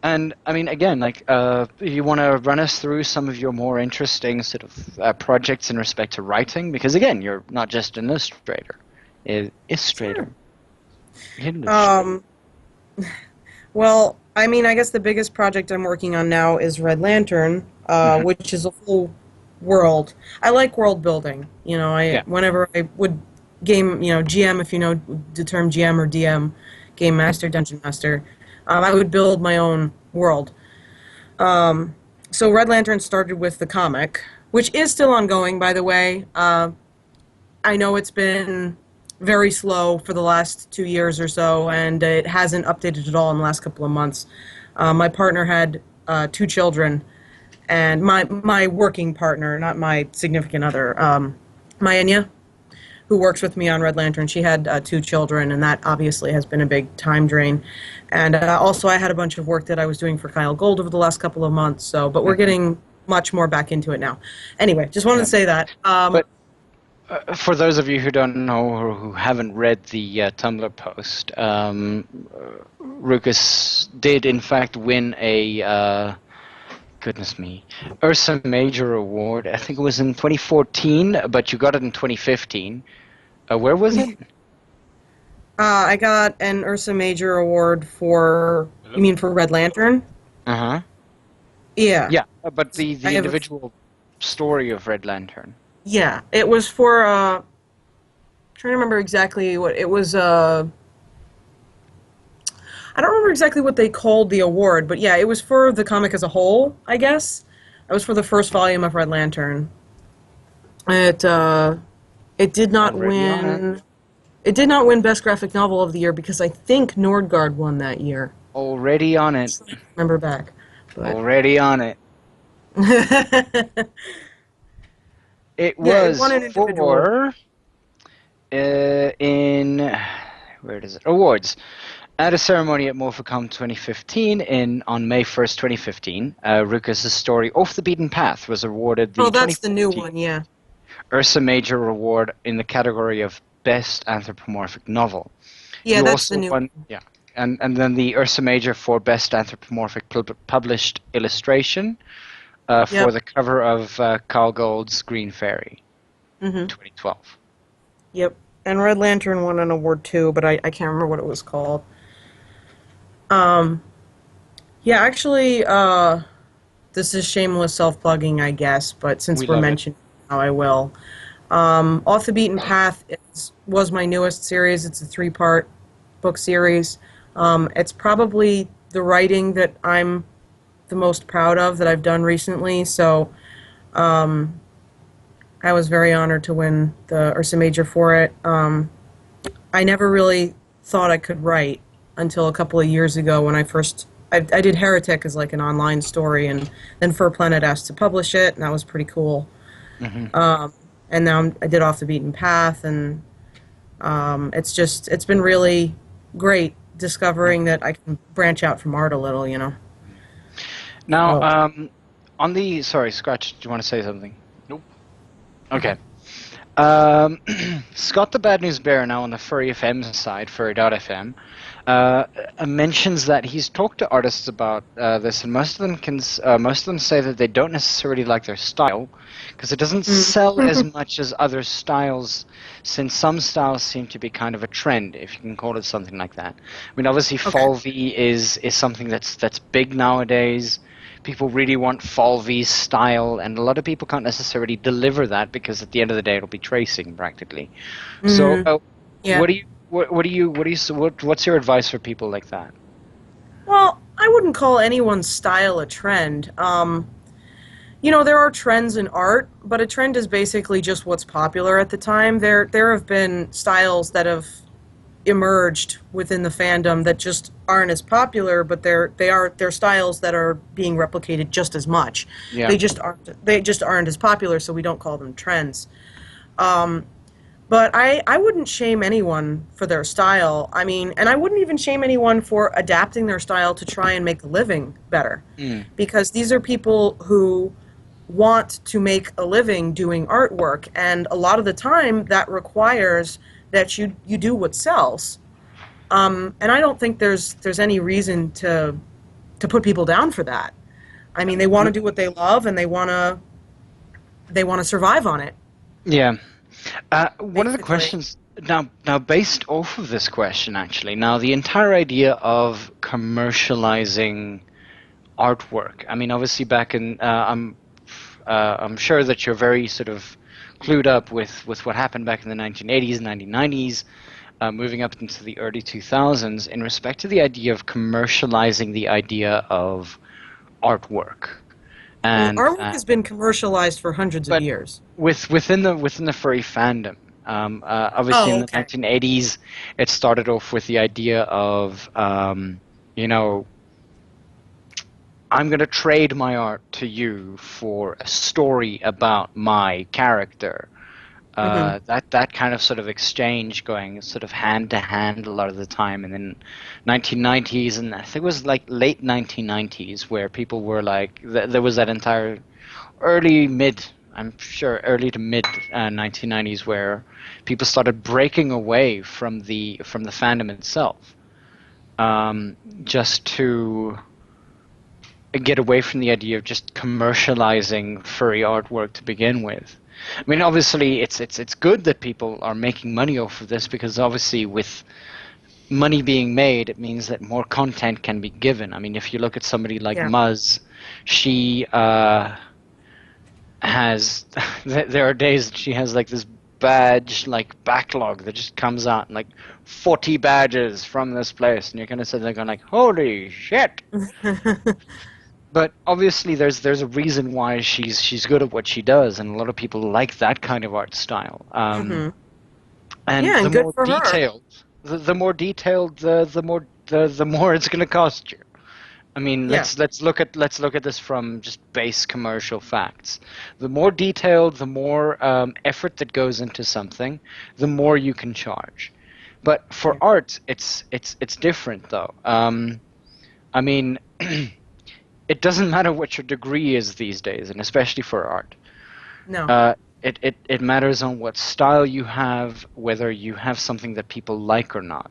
And I mean, again, like, you want to run us through some of your more interesting sort of projects in respect to writing, because again, you're not just an illustrator, illustrator. Sure. Well, I mean, I guess the biggest project I'm working on now is Red Lantern, which is a full world. I like world building. You know, whenever I would GM, if you know the term GM or DM, Game Master, Dungeon Master. I would build my own world. So Red Lantern started with the comic, which is still ongoing, by the way. I know it's been very slow for the last 2 years or so, and it hasn't updated at all in the last couple of months. My partner had 2 children, and my working partner, not my significant other, Enya, who works with me on Red Lantern, she had 2 children, and that obviously has been a big time drain. And also I had a bunch of work that I was doing for Kyle Gold over the last couple of months, but we're getting much more back into it now. Anyway, just wanted to say that. But for those of you who don't know or who haven't read the Tumblr post, Rukis did in fact win a... goodness me, Ursa Major Award. I think it was in 2014, but you got it in 2015. Where was it? I got an Ursa Major Award for... You mean for Red Lantern? Uh-huh. Yeah. Yeah, but the individual story of Red Lantern. Yeah, it was for... I'm trying to remember exactly what... It was... I don't remember exactly what they called the award, but yeah, it was for the comic as a whole, I guess. It was for the first volume of Red Lantern. It did not win... It did not win Best Graphic Novel of the Year because I think Nordgard won that year. Already on it. Remember back. But... Already on it. It was for... in... Where is it? Awards. At a ceremony at Morphicon 2015 on May 1st, 2015, Rukis' story Off the Beaten Path was awarded the... Oh, that's the new one, yeah. Ursa Major Award in the category of Best Anthropomorphic Novel. Yeah, that's the new one. Yeah, and then the Ursa Major for Best Anthropomorphic Published Illustration for the cover of Carl Gold's Green Fairy, 2012. Yep, and Red Lantern won an award too, but I can't remember what it was called. Yeah, actually, this is shameless self-plugging, I guess, but since we're mentioning now, I will. Off the Beaten Path was my newest series. It's a 3-part book series. It's probably the writing that I'm the most proud of that I've done recently, so I was very honored to win the Ursa Major for it. I never really thought I could write until a couple of years ago when I did Heretic as like an online story, and then Fur Planet asked to publish it, and that was pretty cool. And now I did Off the Beaten Path, and it's been really great discovering that I can branch out from art a little, you know. Now, sorry, Scratch, do you want to say something? Nope. Okay. Scott the Bad News Bear, now on the Furry FM side, Furry.fm, mentions that he's talked to artists about this, and most of them say that they don't necessarily like their style because it doesn't sell as much as other styles, since some styles seem to be kind of a trend, if you can call it something like that. I mean, obviously, Fall V is something that's big nowadays. people really want Falvey's style, and a lot of people can't necessarily deliver that because at the end of the day it'll be tracing practically. So, Yeah. what's your advice for people like that? Well, I wouldn't call anyone's style a trend. There are trends in art, but a trend is basically just what's popular at the time. There have been styles that have emerged within the fandom that just aren't as popular, but they're styles that are being replicated just as much. Yeah. They just aren't as popular, so we don't call them trends. But I wouldn't shame anyone for their style. I mean, and I wouldn't even shame anyone for adapting their style to try and make a living better. Because these are people who want to make a living doing artwork, and a lot of the time that requires that you do what sells. And I don't think there's any reason to put people down for that. I mean, they want to do what they love, and they want to survive on it. Yeah. One of the questions now based off of this question, actually, now the entire idea of commercializing artwork. I mean, obviously, back in I'm sure that you're very sort of clued up with what happened back in the 1980s, 1990s, moving up into the early 2000s in respect to the idea of commercializing the idea of artwork. And artwork has been commercialized for hundreds of years. Within the furry fandom, obviously in the 1980s, it started off with the idea of, I'm going to trade my art to you for a story about my character. That kind of sort of exchange going sort of hand to hand a lot of the time, and then 1990s, and I think it was like late 1990s where people were like, there was that entire early to mid 1990s where people started breaking away from the fandom itself, just to get away from the idea of just commercializing furry artwork to begin with. I mean, obviously, it's good that people are making money off of this, because obviously with money being made, it means that more content can be given. I mean, if you look at somebody like Muzz, she has there are days that she has like this badge like backlog that just comes out, and like 40 badges from this place, and you're kind of sitting there going like, holy shit. But obviously, there's a reason why she's good at what she does, and a lot of people like that kind of art style. And the more detailed, the more detailed, the more it's going to cost you. I mean, let's look at this from just base commercial facts. The more detailed, the more effort that goes into something, the more you can charge. But for art, it's different though. I mean. It doesn't matter what your degree is these days, and especially for art. No. It matters on what style you have, whether you have something that people like or not,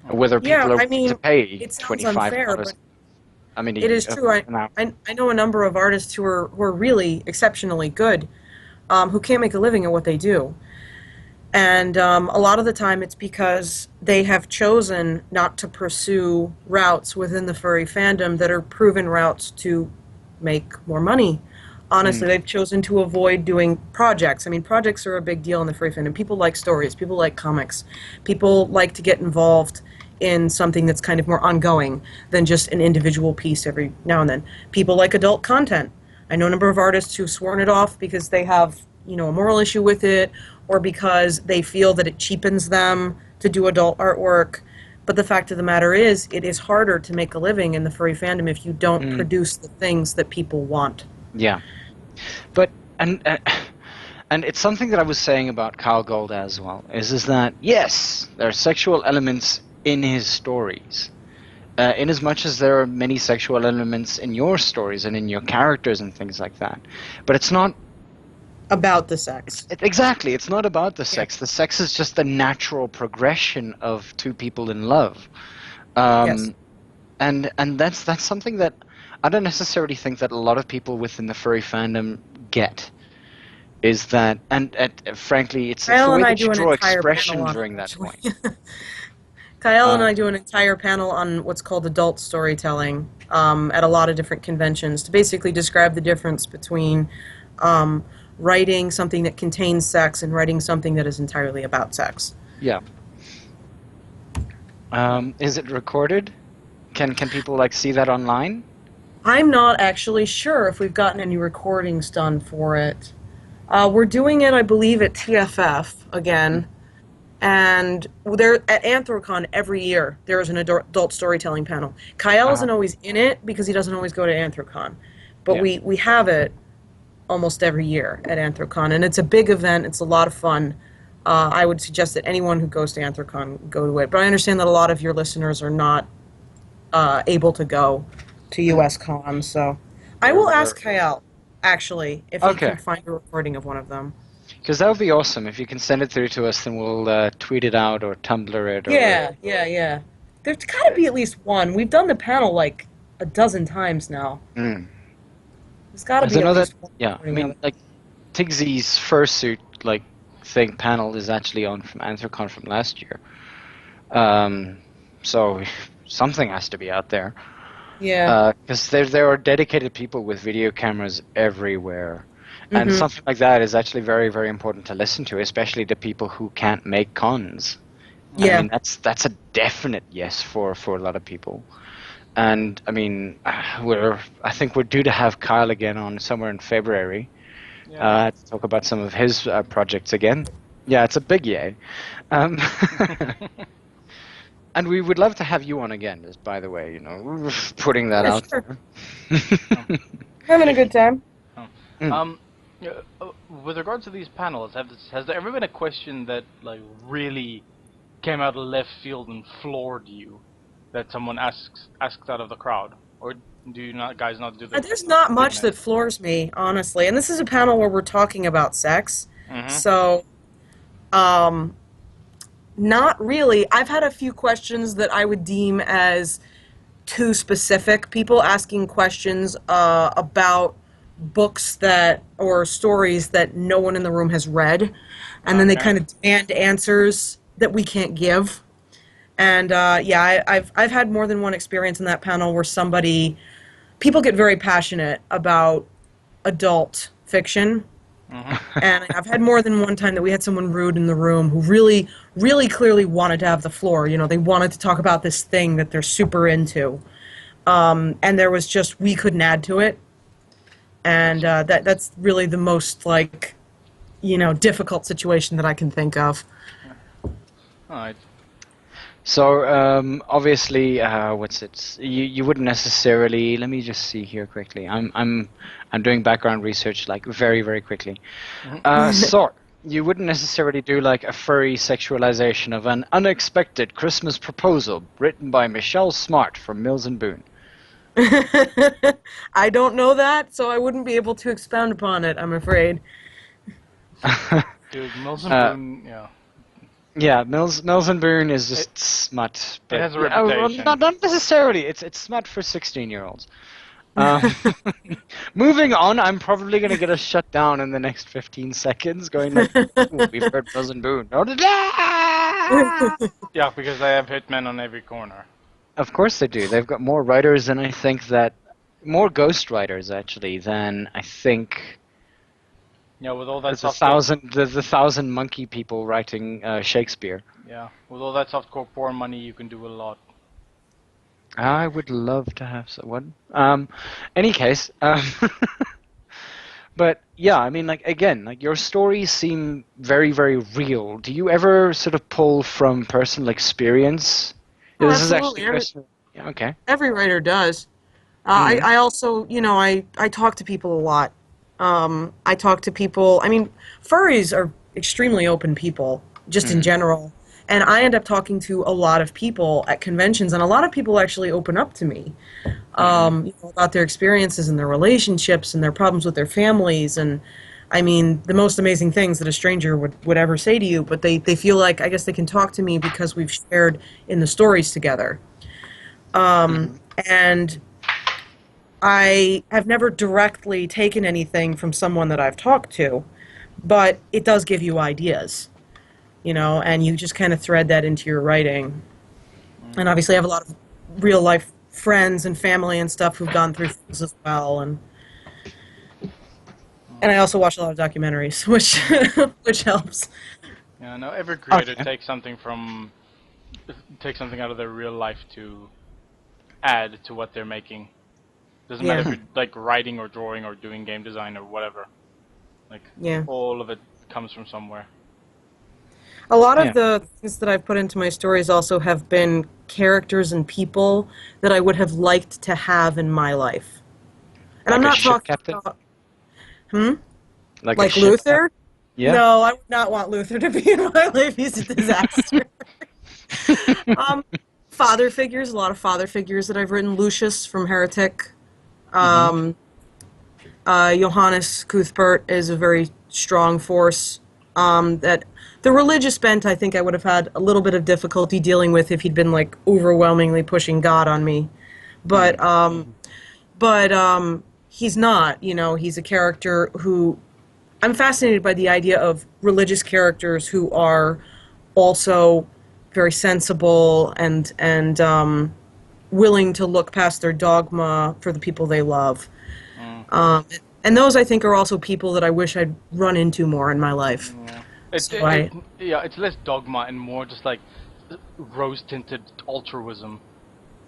whether people are willing to pay $25. I mean, it is true. I know a number of artists who are really exceptionally good, who can't make a living at what they do. And a lot of the time it's because they have chosen not to pursue routes within the furry fandom that are proven routes to make more money. Honestly, they've chosen to avoid doing projects. I mean, projects are a big deal in the furry fandom. People like stories. People like comics. People like to get involved in something that's kind of more ongoing than just an individual piece every now and then. People like adult content. I know a number of artists who've sworn it off because they have, a moral issue with it, or because they feel that it cheapens them to do adult artwork. But the fact of the matter is, it is harder to make a living in the furry fandom if you don't produce the things that people want. Yeah. But, and it's something that I was saying about Kyle Gold as well, is that, yes, there are sexual elements in his stories, in as much as there are many sexual elements in your stories and in your characters and things like that. But it's not about the sex. Exactly. It's not about the sex. The sex is just the natural progression of two people in love. And that's something that I don't necessarily think that a lot of people within the furry fandom get. Is that, and frankly, it's the way that you draw expression during that point. Kyle and I do an entire panel on what's called adult storytelling at a lot of different conventions to basically describe the difference between writing something that contains sex and writing something that is entirely about sex. Yeah. Is it recorded? Can people like see that online? I'm not actually sure if we've gotten any recordings done for it. We're doing it, I believe, at TFF again. And there at Anthrocon every year there is an adult storytelling panel. Kyle isn't always in it because he doesn't always go to Anthrocon, but we have it almost every year at Anthrocon, and it's a big event. It's a lot of fun. I would suggest that anyone who goes to Anthrocon go to it. But I understand that a lot of your listeners are not able to go to US Con, so I will ask Kyle actually if he can find a recording of one of them. Because that would be awesome. If you can send it through to us, then we'll tweet it out or Tumblr it. Or Yeah. There's got to be at least one. We've done the panel like a dozen times now. There's got to be at least one. Yeah, I mean, like, Tigsy's fursuit, like, thing panel is actually on from Anthrocon from last year. So something has to be out there. Yeah. Because there are dedicated people with video cameras everywhere. And something like that is actually very, very important to listen to, especially the people who can't make cons. Yeah. I mean, that's a definite yes for a lot of people. And I mean, I think we're due to have Kyle again on somewhere in February to talk about some of his projects again. Yeah, it's a big yay. And we would love to have you on again, just by the way, putting that out there. Having a good time. With regards to these panels, has there ever been a question that like really came out of left field and floored you, that someone asks out of the crowd, or do you guys not do that? There's not much that floors me, honestly, and this is a panel where we're talking about sex, so not really. I've had a few questions that I would deem as too specific. People asking questions about books or stories that no one in the room has read, and then they kind of demand answers that we can't give. And I've had more than one experience in that panel where people get very passionate about adult fiction. And I've had more than one time that we had someone rude in the room who really, really clearly wanted to have the floor. They wanted to talk about this thing that they're super into. And there was just, we couldn't add to it. And that's really the most, difficult situation that I can think of. All right. So, obviously, you wouldn't necessarily, let me just see here quickly. I'm doing background research, very, very quickly. So, you wouldn't necessarily do, a furry sexualization of an unexpected Christmas proposal written by Michelle Smart from Mills and Boone. I don't know that, so I wouldn't be able to expound upon it, I'm afraid. Dude, Mills and Boone, Yeah, Mills and Boone is just smut. But, it has a reputation. Not necessarily. It's smut for 16-year-olds. Moving on, I'm probably going to get us shut down in the next 15 seconds, going like, we've heard Mills and Boone. Yeah, because they have hitmen on every corner. Of course they do. They've got more writers, and I think that more ghost writers actually than I think. Yeah, with all that there's a thousand monkey people writing Shakespeare. Yeah, with all that softcore porn money, you can do a lot. I would love to have someone. Any case, but yeah, I mean, your stories seem very, very real. Do you ever sort of pull from personal experience? Oh, this absolutely. Is actually okay. Every writer does. I also, I talk to people a lot. I talk to people. I mean, furries are extremely open people, just in general. And I end up talking to a lot of people at conventions, and a lot of people actually open up to me about their experiences and their relationships and their problems with their families. And I mean, the most amazing things that a stranger would ever say to you, but they feel like, I guess they can talk to me because we've shared in the stories together. And I have never directly taken anything from someone that I've talked to, but it does give you ideas, and you just kind of thread that into your writing. And obviously, I have a lot of real life friends and family and stuff who've gone through things as well, and I also watch a lot of documentaries, which which helps. Yeah, no, every creator Okay. takes something out of their real life to add to what they're making. Doesn't matter if Yeah, you're like writing or drawing or doing game design or whatever. Like yeah. all of it comes from somewhere. A lot of Yeah. the things that I've put into my stories also have been characters and people that I would have liked to have in my life. And I'm Like a not ship talking captain? about, Like a like ship captain? Luther. Yeah. No, I would not want Luther to be in my life. He's a disaster. um, Father figures, a lot of father figures that I've written. Lucius from Heretic. Hmm. Um, Johannes Cuthbert is a very strong force. That the religious bent, I think I would have had a little bit of difficulty dealing with if he'd been like overwhelmingly pushing God on me. But he's not. You know, he's a character who I'm fascinated by the idea of religious characters who are also very sensible and willing to look past their dogma for the people they love. Mm. And those, I think, are also people that I wish I'd run into more in my life. Yeah. So I, Yeah, it's less dogma and more just like rose-tinted altruism.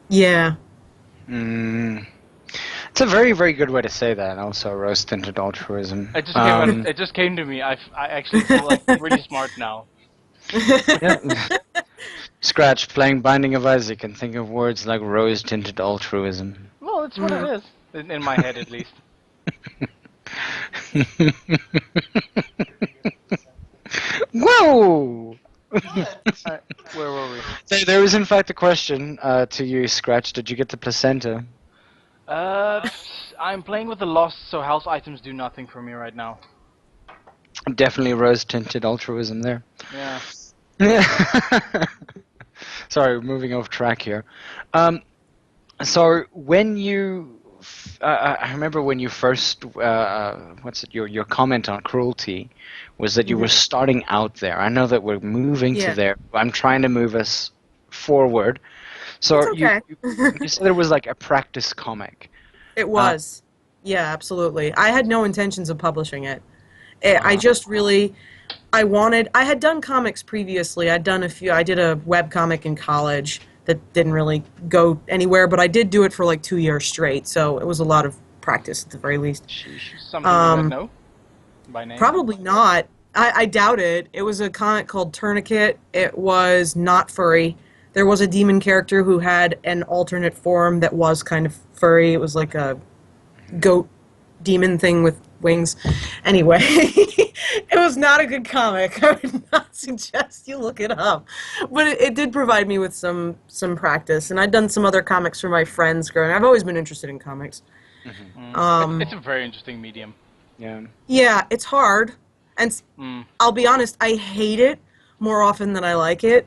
yeah, Mm. It's a very, very good way to say that. Also, rose-tinted altruism. It just came to me. I actually feel like really smart now. Yeah. Scratch playing Binding of Isaac and think of words like rose-tinted altruism. Well, that's what it is in my head, at least. Whoa! Alright, where were we? There is in fact a question to you, Scratch. Did you get the placenta? I'm playing with the Lost, so house items do nothing for me right now. Definitely rose-tinted altruism there. Yeah. Yeah. Sorry, moving off track here. So when you, I remember when you first, what's it? Your comment on cruelty was that you were starting out there. I know that we're moving to Yeah. there. I'm trying to move us forward. So It's okay. you said it was like a practice comic. It was. Yeah, absolutely. I had no intentions of publishing it. I just really, I had done comics previously. I'd done a few, I did a web comic in college that didn't really go anywhere, but I did do it for like 2 years straight, so it was a lot of practice at the very least. Something you would know by name? Probably not. I doubt it. It was a comic called Tourniquet. It was not furry. There was a demon character who had an alternate form that was kind of furry. It was like a goat demon thing with wings. Anyway, it was not a good comic. I would not suggest you look it up. But it did provide me with some practice. And I'd done some other comics for my friends growing up. I've always been interested in comics. It's a very interesting medium. Yeah. Yeah, it's hard. And I'll be honest, I hate it more often than I like it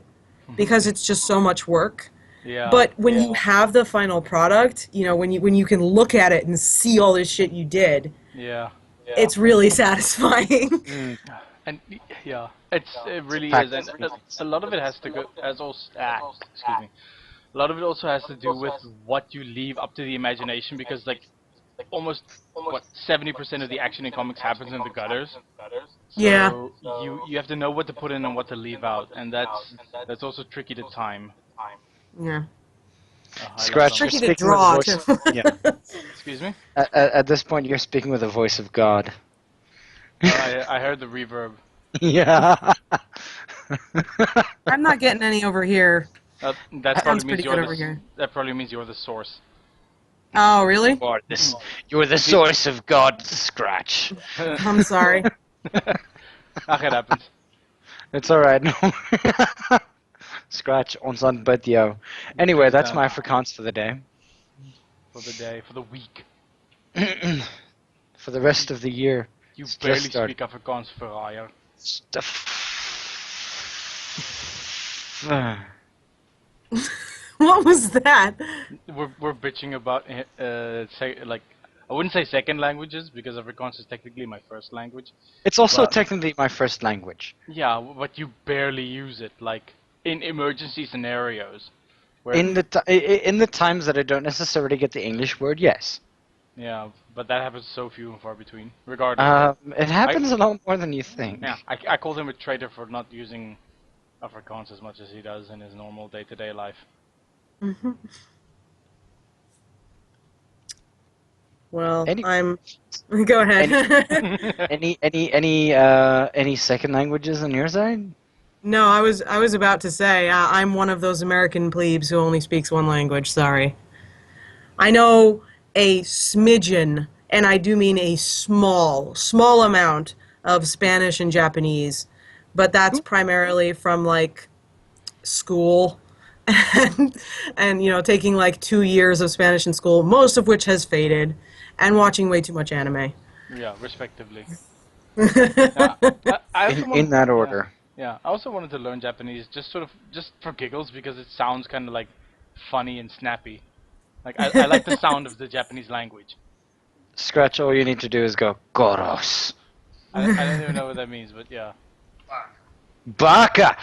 because it's just so much work. Yeah. But when you have the final product, you know, when you can look at it and see all this shit you did, Yeah. it's really satisfying. And yeah, it really is, and a lot of it has to go excuse me. A lot of it also has to do with what you leave up to the imagination, because like almost 70% of the action in comics happens in the gutters. So Yeah. you have to know what to put in and what to leave out, and that's also tricky to time. Yeah. Scratch, you're Tricky to speaking draw, with the voice. too. Yeah. Excuse me. At this point, you're speaking with the voice of God. I heard the reverb. Yeah. I'm not getting any over here. That Sounds probably means pretty good over here. that probably means you're the source. Oh, really? You're the source of God, Scratch. I'm sorry. It happens. It's alright. No. Scratch, ons aanbid jou. Anyway, that's my Afrikaans for the day. For the day, for the week. For the rest of the year. You It's barely just started. speak Afrikaans, verraaier. What was that? We're bitching about like, I wouldn't say second languages, because Afrikaans is technically my first language. It's also But- technically my first language. Yeah, but you barely use it, like in emergency scenarios. Where, in the times that I don't necessarily get the English word, yes. yeah, but that happens so few and far between. Regardless, It happens a lot more than you think. yeah, I called him a traitor for not using Afrikaans as much as he does in his normal day-to-day life. Well, Any- I'm. Go ahead. Any second languages on your side? No, I was about to say I'm one of those American plebes who only speaks one language. Sorry. I know a smidgen, and I do mean a small amount of Spanish and Japanese, but that's primarily from like school and taking like 2 years of Spanish in school, most of which has faded, and watching way too much anime. Yeah, respectively. I also In that order. Yeah, I also wanted to learn Japanese just for giggles because it sounds kind of like funny and snappy. Like I like the sound of the Japanese language. Scratch, all you need to do is go, Goros. I don't even know what that means, but yeah. Baka!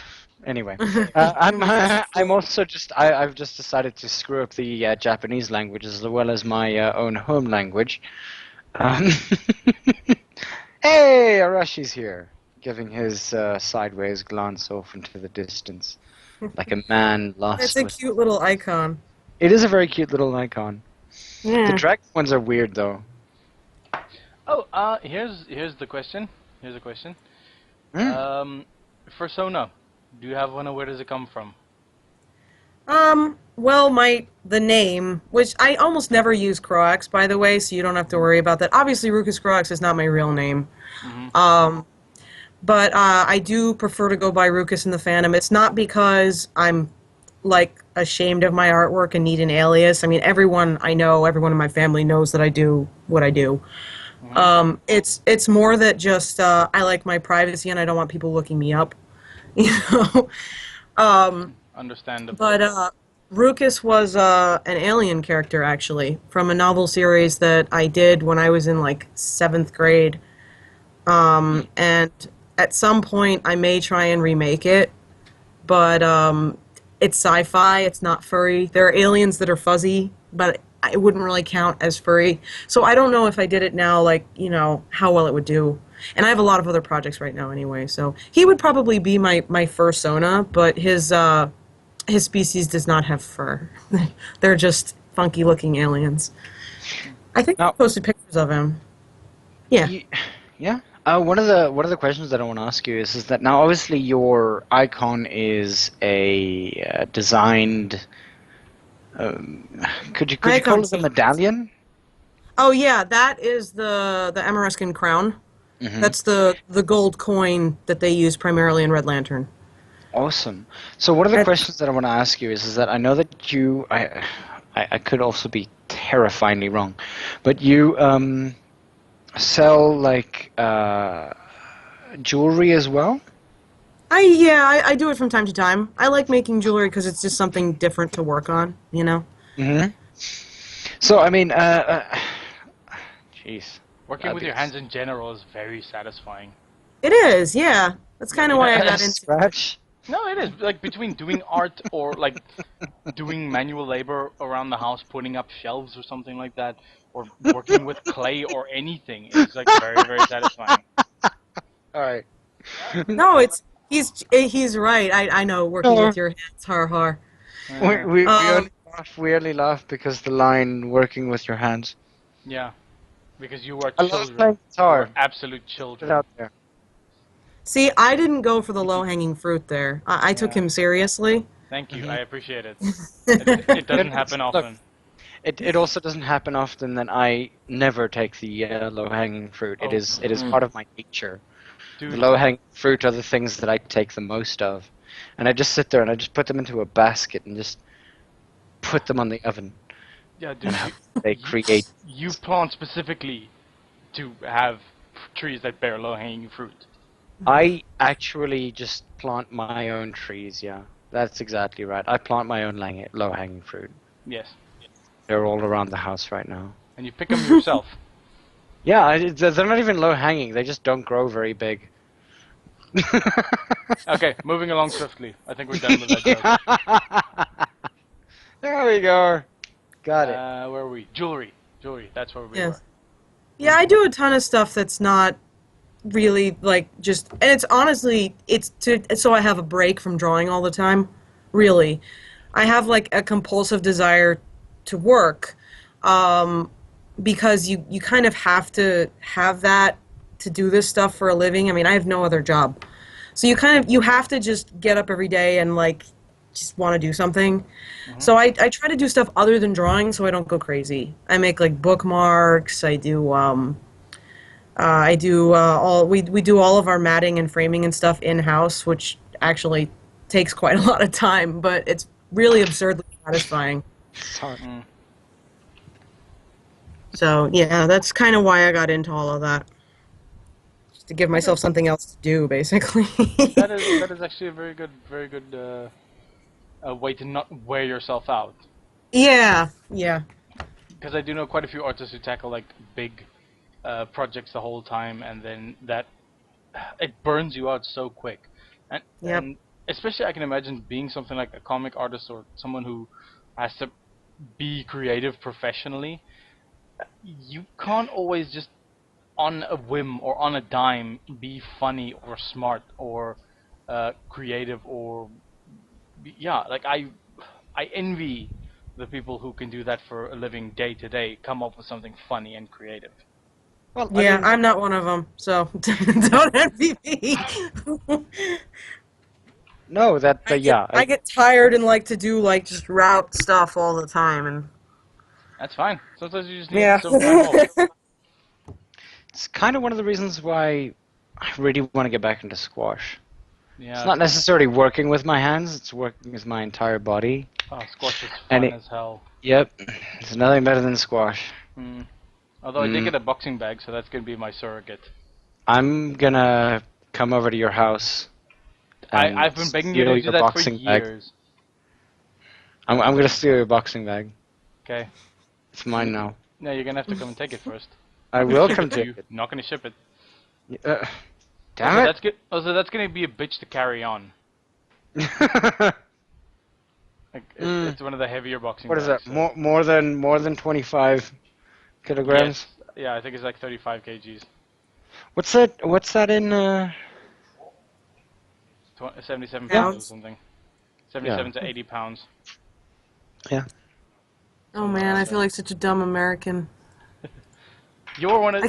Anyway, I'm also I've just decided to screw up the Japanese language as well as my own home language. Hey, Arashi's here, giving his sideways glance off into the distance, like a man lost. It's a cute little icon. It is a very cute little icon. Yeah. The dragon ones are weird though. Oh, here's the question. Here's a question. Persona. Do you have one, or where does it come from? Well, the name, which I almost never use Croax, by the way, so you don't have to worry about that. Obviously, Rukis Croax is not my real name. But I do prefer to go by Rukis in the fandom. It's not because I'm, like, ashamed of my artwork and need an alias. I mean, everyone I know, everyone in my family knows that I do what I do. It's more that just I like my privacy and I don't want people looking me up. Understandable. But Rukis was an alien character, actually, from a novel series that I did when I was in, like, 7th grade. And at some point, I may try and remake it, but it's sci-fi, it's not furry. There are aliens that are fuzzy, but it wouldn't really count as furry. So I don't know if I did it now, like, how well it would do. And I have a lot of other projects right now anyway, so he would probably be my fursona, but his species does not have fur. They're just funky-looking aliens. I think I posted pictures of him. Yeah. Yeah. One of the questions that I want to ask you is that now obviously your icon is a designed. Could you call it a medallion? Oh yeah, that is the Amorescan crown. Mm-hmm. That's the gold coin that they use primarily in Red Lantern. Awesome. So one of the questions that I want to ask you is that I know that you I could also be terrifyingly wrong, but you sell like jewelry as well? I do it from time to time. I like making jewelry because it's just something different to work on, Mm-hmm. So, I mean, jeez. Working with your hands in general is very satisfying. It is, yeah. That's kind of why I got into Scratch? No, it is. Like, between doing art or, like, doing manual labor around the house, putting up shelves or something like that, or working with clay or anything, it's, like, very, very satisfying. All right. No, he's right. I know, working with your hands, har. We only laugh because the line "working with your hands." Yeah, because you are I love children. playing guitar. You are absolute children. Get out there. See, I didn't go for the low-hanging fruit there. I took him seriously. Thank you. I appreciate it. It doesn't happen often. Look, it also doesn't happen often that I never take the low-hanging fruit. It is part of my nature. Dude. The low-hanging fruit are the things that I take the most of. And I just sit there and I just put them into a basket and just put them on the oven. Yeah, dude. They create... You plant specifically to have trees that bear low-hanging fruit. I actually just plant my own trees, yeah. That's exactly right. I plant my own low-hanging fruit. Yes. They're all around the house right now. And you pick them yourself. Yeah, they're not even low-hanging. They just don't grow very big. Okay, moving along swiftly. I think we're done with that joke. There we go. Got it. Where were we? Jewelry. That's where we were. Yes. Yeah, I do a ton of stuff that's not really like just, and it's honestly, so I have a break from drawing all the time. Really, I have like a compulsive desire to work, because you kind of have to have that to do this stuff for a living. I mean, I have no other job, so you have to just get up every day and like just want to do something. So I try to do stuff other than drawing, so I don't go crazy. I make like bookmarks. I do we do all of our matting and framing and stuff in house, which actually takes quite a lot of time, but it's really absurdly satisfying. So yeah, that's kind of why I got into all of that, just to give myself something else to do, basically. That is actually a very good way to not wear yourself out. Yeah. Because I do know quite a few artists who tackle like big projects the whole time, and then it burns you out so quick. And especially I can imagine being something like a comic artist or someone who has to be creative professionally. You can't always just on a whim or on a dime be funny or smart or creative or like I envy the people who can do that for a living day to day, come up with something funny and creative. Well, Yeah, I'm not one of them, so don't envy me. No, I get tired and like to do like just route stuff all the time, and that's fine. Sometimes you just need some time off. It's kind of one of the reasons why I really want to get back into squash. Yeah, it's not necessarily working with my hands; it's working with my entire body. Oh, squash is fun as hell. Yep, there's nothing better than squash. Although I did get a boxing bag, so that's gonna be my surrogate. I'm gonna come over to your house. I've been begging you to do that for years. I'm gonna steal your boxing bag. Okay. It's mine now. No, you're gonna have to come and take it first. I will come take it. Not gonna ship it. Damn it! That's good. Also, that's gonna be a bitch to carry on. It's one of the heavier boxing bags. What is that? So. More than 25 kilograms? Yes. Yeah, I think it's like 35 kgs. What's that in 77 pounds or something. 77 to 80 pounds. Yeah. Oh man, I feel like such a dumb American. You're one of.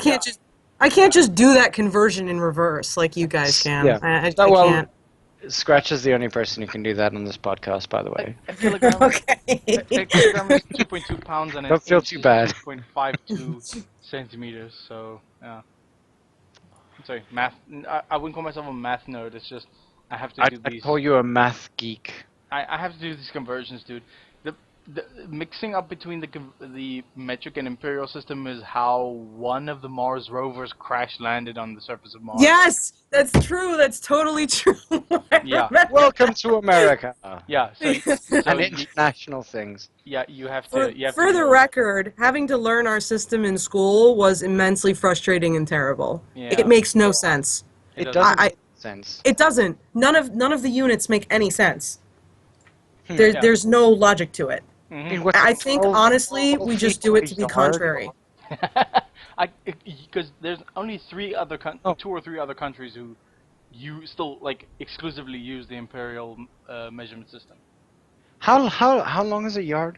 I can't just do that conversion in reverse like you guys can. Yeah. I can't. Scratch is the only person who can do that on this podcast, by the way. A kilogram, Okay. a kilogram is 2.2 pounds and Don't feel too bad. 2.52 centimeters. So yeah. I'm sorry, math. I wouldn't call myself a math nerd. It's just I have to do these. I'd call you a math geek. I have to do these conversions, dude. The mixing up between the metric and imperial system is how one of the Mars rovers crash landed on the surface of Mars. Yes, that's true. That's totally true. Yeah. Welcome to America. Yeah. So and international things. Yeah, you have to. For the record, having to learn our system in school was immensely frustrating and terrible. Yeah. It makes no sense. It doesn't make sense. It doesn't. None of the units make any sense. There's no logic to it. Mm-hmm. I think honestly, we just do it to be contrary. Because there's only 2 or 3 other countries who still like exclusively use the imperial measurement system. How long is a yard?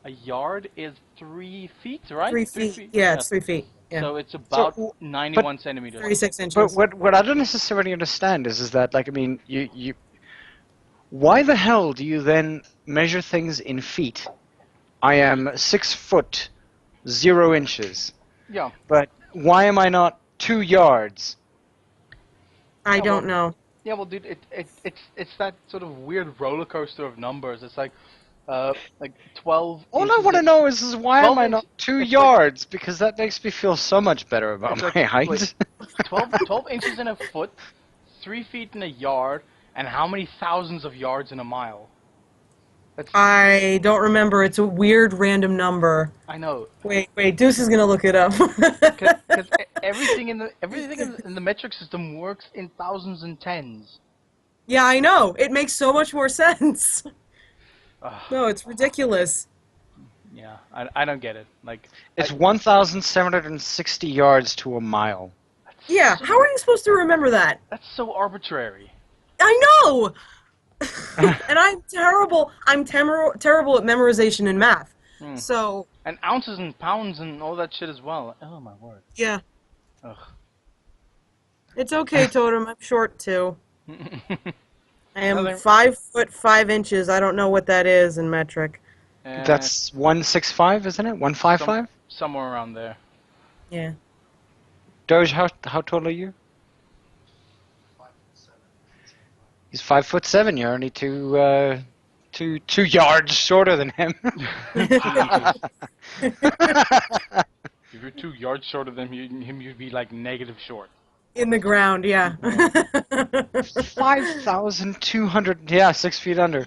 A yard is 3 feet, right? 3 feet. Yeah, it's 3 feet. Yeah. So it's about 91 centimeters. 36 inches. But what I don't necessarily understand is that like I mean you why the hell do you then measure things in feet? I am 6 foot 0 inches. Yeah. But why am I not 2 yards? I don't know. Yeah, well, dude, it's that sort of weird roller coaster of numbers. It's like 12. All I want to know is why am I not 2 yards? Because that makes me feel so much better about my height. 12 inches in a foot, 3 feet in a yard, and how many thousands of yards in a mile? I don't remember. It's a weird random number. I know. Wait. Deuce is gonna look it up. Because everything in the metric system works in thousands and tens. Yeah, I know. It makes so much more sense. No, it's ridiculous. Yeah, I don't get it. Like, It's 1,760 yards to a mile. Yeah, how are you supposed to remember that? That's so arbitrary. I know! And I'm terrible. Terrible at memorization and math. Hmm. So, And ounces and pounds and all that shit as well. Oh my word. yeah. Ugh. It's okay, Totem. I'm short, too. I am Another- 5'5". I don't know what that is in metric. That's 165, isn't it? 155? Somewhere around there. Yeah. Doge, how tall are you? 5'7". He's 5'7". You're only two yards shorter than him. If you're 2 yards shorter than him, you'd be like negative short. In the ground, yeah. 5,200. Yeah, 6 feet under.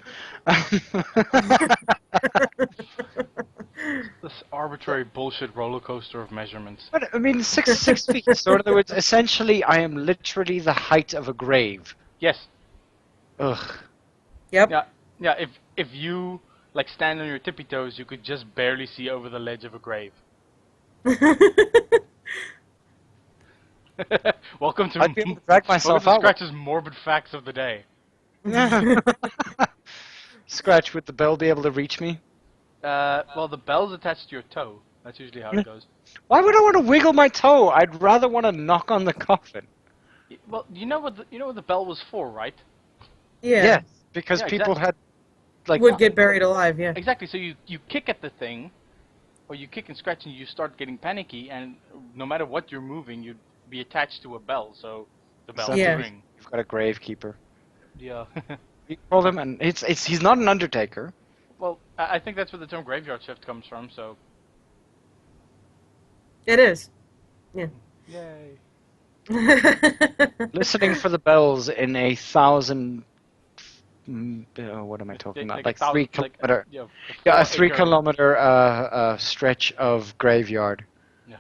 This arbitrary bullshit roller coaster of measurements. But I mean, 6 feet. So in other words, essentially, I am literally the height of a grave. Yes. Ugh. Yep. Yeah. If you like stand on your tippy toes, you could just barely see over the ledge of a grave. Welcome to I'd be able to drag myself out. Scratch's morbid facts of the day. Scratch, would the bell be able to reach me? Well, the bell's attached to your toe. That's usually how it goes. Why would I want to wiggle my toe? I'd rather want to knock on the coffin. Well, you know what the bell was for, right? Yeah. Yes, because Yeah, people exactly. had Would get buried alive, yeah. Exactly. So you kick at the thing, or you kick and scratch, and you start getting panicky, and no matter what you're moving, you'd be attached to a bell. So the bell Yeah. would ring. You've got a gravekeeper. Yeah. You call him, and he's not an undertaker. Well, I think that's where the term graveyard shift comes from. So. It is. Yeah. Yay. Listening for the bells in 1,000. What am I talking about? Like 3 kilometer. Yeah, a 3 kilometer stretch of graveyard. Yeah.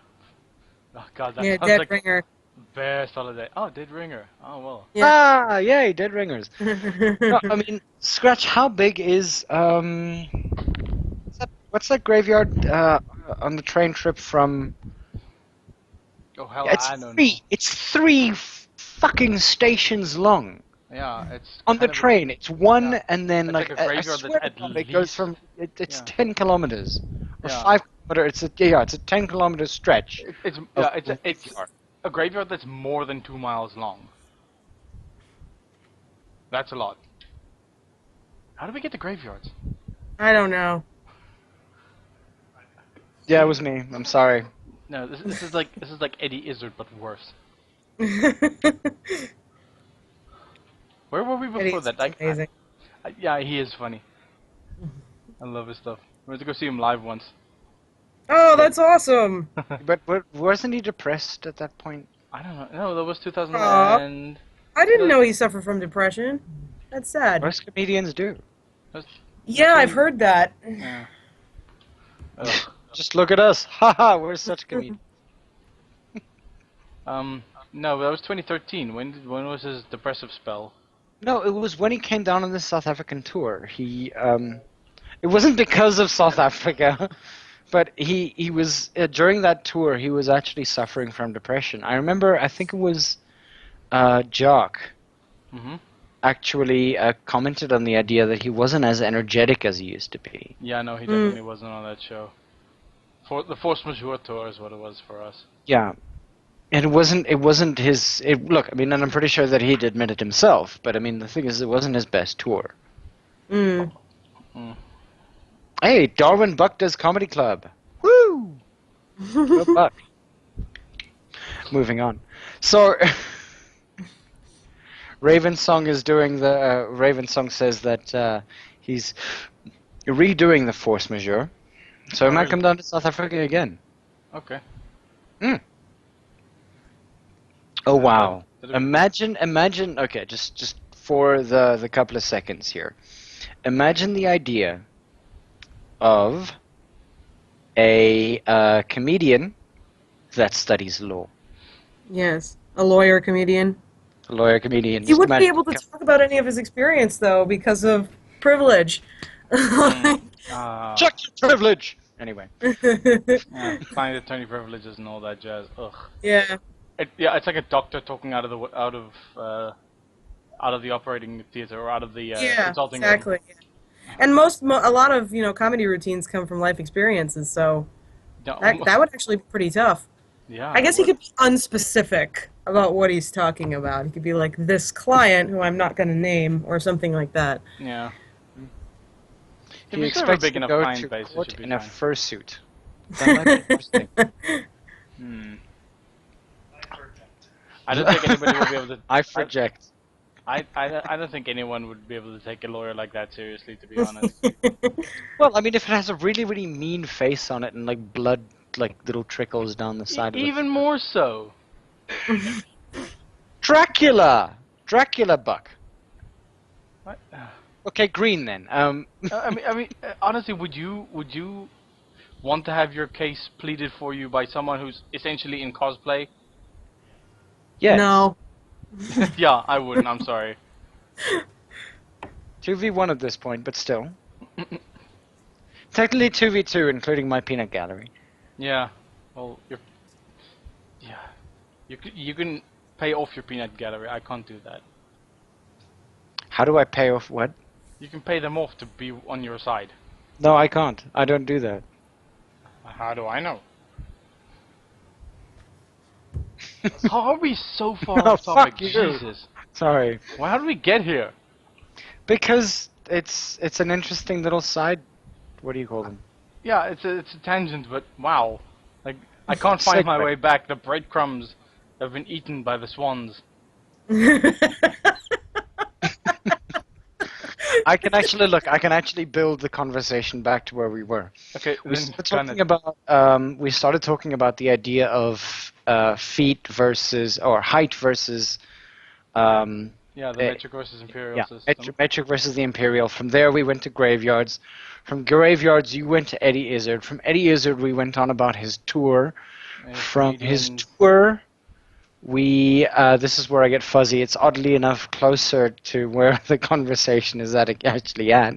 Oh God, that Yeah, sounds dead like ringer. best holiday. Oh, dead ringer. Oh well. Yeah. Ah, yay, dead ringers. No, I mean, Scratch, how big is what's that graveyard on the train trip from? Oh hell, It's I don't three. It's 3 fucking stations long. know. Yeah, it's On the kind of train, it's one, yeah. and then It's like like a graveyard swear that's to God, at it goes least- from it's yeah. 10 kilometers or Yeah. 5 kilometers. It's a 10 kilometer stretch. It's of it's a graveyard that's more than 2 miles long. That's a lot. How do we get to graveyards? I don't know. Yeah, it was me. I'm sorry. No, this is like Eddie Izzard but worse. Where were we before that? Amazing. Yeah, he is funny. I love his stuff. We went to go see him live once. Oh, that's awesome. But wasn't he depressed at that point? I don't know. No, that was 2000 Aw. and... I didn't know he suffered from depression. That's sad. Most comedians do. Yeah, I've heard that. Yeah. Ugh. Just look at us. Haha, we're such comedians. No, that was 2013. When was his depressive spell? No, it was when he came down on this South African tour. It wasn't because of South Africa, but he was during that tour he was actually suffering from depression. I remember, I think it was Jock Mm-hmm. actually commented on the idea that he wasn't as energetic as he used to be. Yeah, no, he definitely wasn't on that show. The Force Majeure tour is what it was for us. Yeah. And it wasn't his. Look, I mean, and I'm pretty sure that he'd admit it himself. But I mean, the thing is, it wasn't his best tour. Mm. Hey, Darwin Buck does comedy club. Woo! Go Buck. Moving on. So, Ravensong is doing the. Ravensong says that he's redoing the force majeure, so he might come down to South Africa again. Okay. Oh wow! That'd Imagine. Okay, just for the couple of seconds here. Imagine the idea of a comedian that studies law. Yes, a lawyer, comedian. A lawyer comedian. He Just wouldn't be imagine- able to talk about any of his experience, though, because of privilege. Check your privilege! Anyway. Client attorney privileges and all that jazz. Ugh. Yeah. It's like a doctor talking out of the operating theater or out of the consulting exactly. room. And a lot of comedy routines come from life experiences, so that would actually be pretty tough. Yeah. I guess he could be unspecific about what he's talking about. He could be like this client who I'm not going to name or something like that. Yeah. If you expect big to enough go client to base, it court should be in a fine. fursuit. That might be interesting. I don't think anybody will be able to. I project. I don't think anyone would be able to take a lawyer like that seriously, to be honest. Well, I mean, if it has a really, really mean face on it and like blood, like little trickles down the side of it. Even more so. Dracula Buck. What? Okay, green then. I mean, honestly, would you want to have your case pleaded for you by someone who's essentially in cosplay? Yes. No. Yeah, I wouldn't. I'm sorry. 2v1 at this point, but still. Technically 2v2, including my peanut gallery. Yeah. Well, you can pay off your peanut gallery. I can't do that. How do I pay off what? You can pay them off to be on your side. No, I can't. I don't do that. How do I know? How are we so far off topic? Fuck you. Jesus. Sorry. Well, how did we get here? Because it's an interesting little side. What do you call them? Yeah, it's a tangent, but wow. Like, I can't find my Segue. way back. The breadcrumbs have been eaten by the swans. I can actually build the conversation back to where we were. Okay, We started talking about the idea of feet versus or height versus the metric versus imperial system. metric versus the imperial. From there we went to graveyards. From graveyards you went to Eddie Izzard. From Eddie Izzard we went on about his tour. From his tour this is where I get fuzzy. It's oddly enough closer to where the conversation is actually at.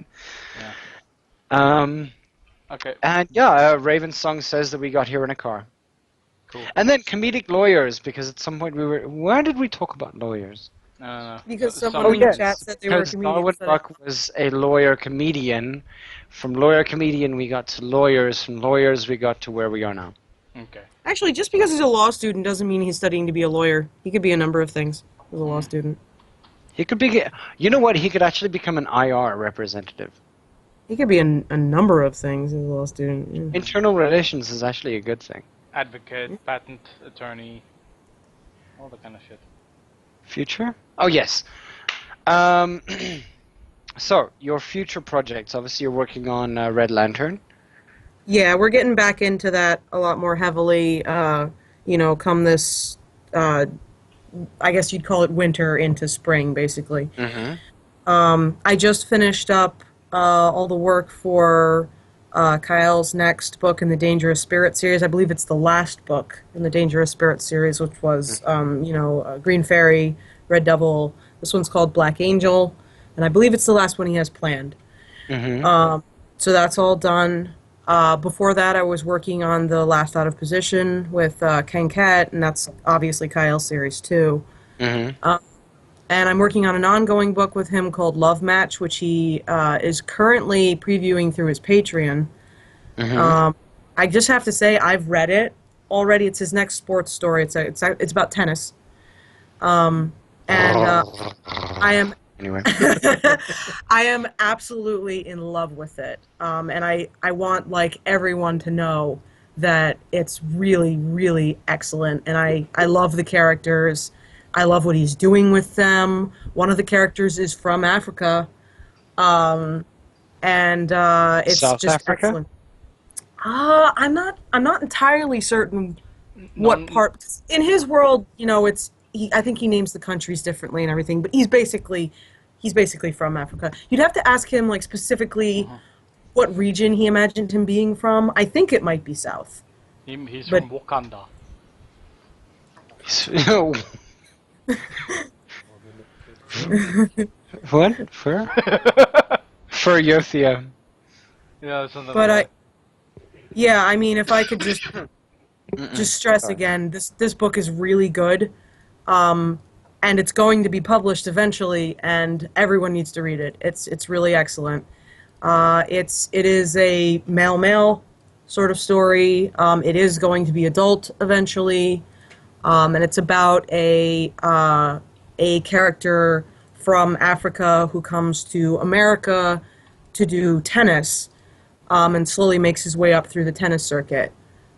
Yeah. Okay. And Raven's song says that we got here in a car. Cool. And then comedic lawyers, because at some point where did we talk about lawyers? Because someone in the chat said they were Because Darwin comedians. Buck was a lawyer comedian. From lawyer comedian we got to lawyers. From lawyers we got to where we are now. Okay. Actually, just because he's a law student doesn't mean he's studying to be a lawyer. He could be a number of things as a law student. He could be. You know what? He could actually become an IR representative. He could be a number of things as a law student. Yeah. Internal relations is actually a good thing. Advocate, patent attorney, all that kind of shit. Future? Oh, yes. So, your future projects. Obviously, you're working on Red Lantern. Yeah, we're getting back into that a lot more heavily, come this, I guess you'd call it winter into spring, basically. Mm-hmm. I just finished up all the work for Kyle's next book in the Dangerous Spirit series. I believe it's the last book in the Dangerous Spirit series, which was, Green Fairy, Red Devil. This one's called Black Angel, and I believe it's the last one he has planned. Mm-hmm. So that's all done. Before that, I was working on The Last Out of Position with Ken Cat, and that's obviously Kyle's series too. Mm-hmm. And I'm working on an ongoing book with him called Love Match, which he is currently previewing through his Patreon. Mm-hmm. I just have to say, I've read it already. It's his next sports story. It's about tennis. I am Anyway. I am absolutely in love with it. And I want everyone to know that it's really, really excellent. And I love the characters. I love what he's doing with them. One of the characters is from Africa. It's South just Africa? excellent. I'm not entirely certain what part. In his world, I think he names the countries differently and everything, but he's basically from Africa. You'd have to ask him specifically what region he imagined him being from. I think it might be south. He's from Wakanda. What? Fur? Fur Yothia. Yeah, something But like I mean, if I could just stress Sorry. again, this book is really good, and it's going to be published eventually, and everyone needs to read it. It's really excellent. It is a male sort of story. It is going to be adult eventually, and it's about a character from Africa who comes to America to do tennis, and slowly makes his way up through the tennis circuit.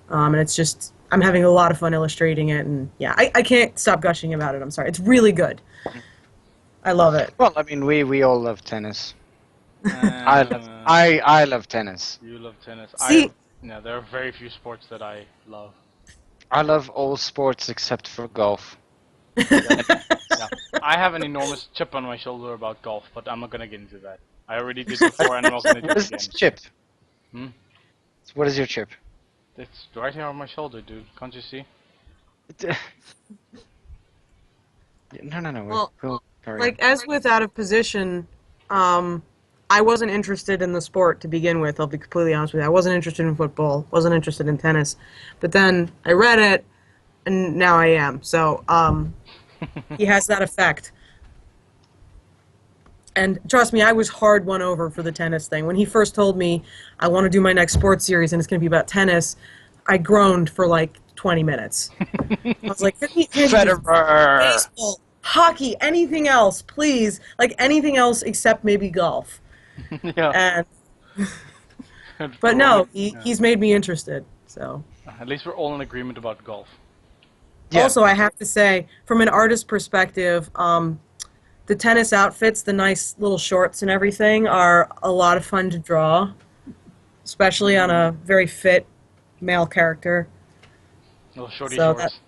And it's just, I'm having a lot of fun illustrating it, and yeah, I can't stop gushing about it. I'm sorry, it's really good. I love it. Well, I mean, we all love tennis. that. I love tennis. You love tennis. See, There are very few sports that I love. I love all sports except for golf. Yeah. I have an enormous chip on my shoulder about golf, but I'm not gonna get into that. I already did before, and I'm not gonna do What it is again. this chip? Hmm? What is your chip? It's right here on my shoulder, dude. Can't you see? No. Well, We'll carry like on. as with Out of Position, I wasn't interested in the sport to begin with. I'll be completely honest with you. I wasn't interested in football. Wasn't interested in tennis. But then I read it, and now I am. So he has that effect. And trust me, I was hard won over for the tennis thing. When he first told me I want to do my next sports series and it's going to be about tennis, I groaned for like 20 minutes. I was like, can you just Federer. baseball, hockey, anything else, please? Like anything else except maybe golf. Yeah. But no, he's made me interested. So At least we're all in agreement about golf. Yeah. also, I have to say, from an artist perspective, the tennis outfits, the nice little shorts and everything, are a lot of fun to draw, especially on a very fit male character. Little shorty So shorts.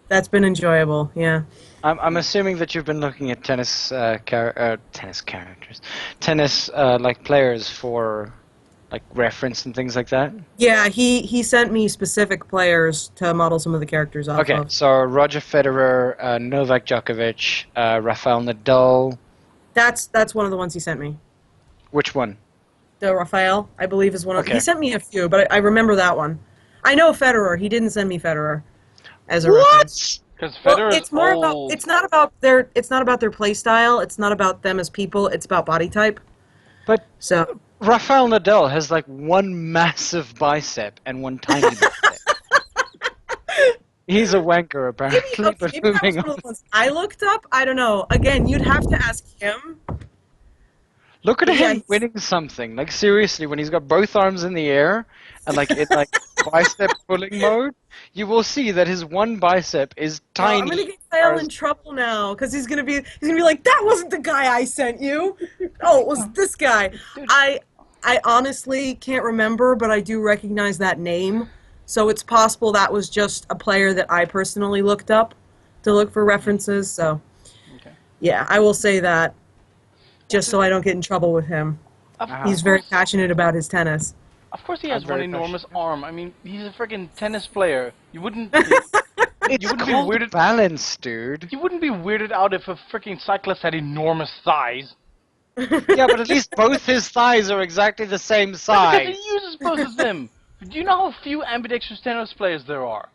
That's been enjoyable. Yeah. I'm assuming that you've been looking at tennis tennis characters, tennis like players for like reference and things like that. Yeah, he sent me specific players to model some of the characters off Okay, of. so Roger Federer, Novak Djokovic, Rafael Nadal. That's one of the ones he sent me. Which one? The Rafael, I believe, is one of. Okay. He sent me a few, but I remember that one. I know Federer. He didn't send me Federer as a reference. Because Well, Federer it's more about. It's not about their play style. It's not about them as people. It's about body type. But So Rafael Nadal has like one massive bicep and one tiny bicep. He's a wanker, apparently. maybe But that was moving one on. of the ones I looked up. I don't know. Again, you'd have to ask him. Look at Yeah, him he's- winning something. Like seriously, when he's got both arms in the air and like in like bicep pulling mode, you will see that his one bicep is tiny. I'm gonna get Kyle in trouble now because he's gonna be like, that wasn't the guy I sent you. Oh, it was this guy. I honestly can't remember, but I do recognize that name. So it's possible that was just a player that I personally looked up to look for references. So Okay. yeah, I will say that just so I don't get in trouble with him. He's very passionate about his tennis. Of course he has I'm one very enormous arm. I mean, he's a freaking tennis player. You wouldn't... It's you wouldn't be called weirded... balance, dude. You wouldn't be weirded out if a freaking cyclist had enormous thighs. Yeah, but at least both his thighs are exactly the same Because size. he uses both of them. Do you know how few ambidextrous tennis players there are?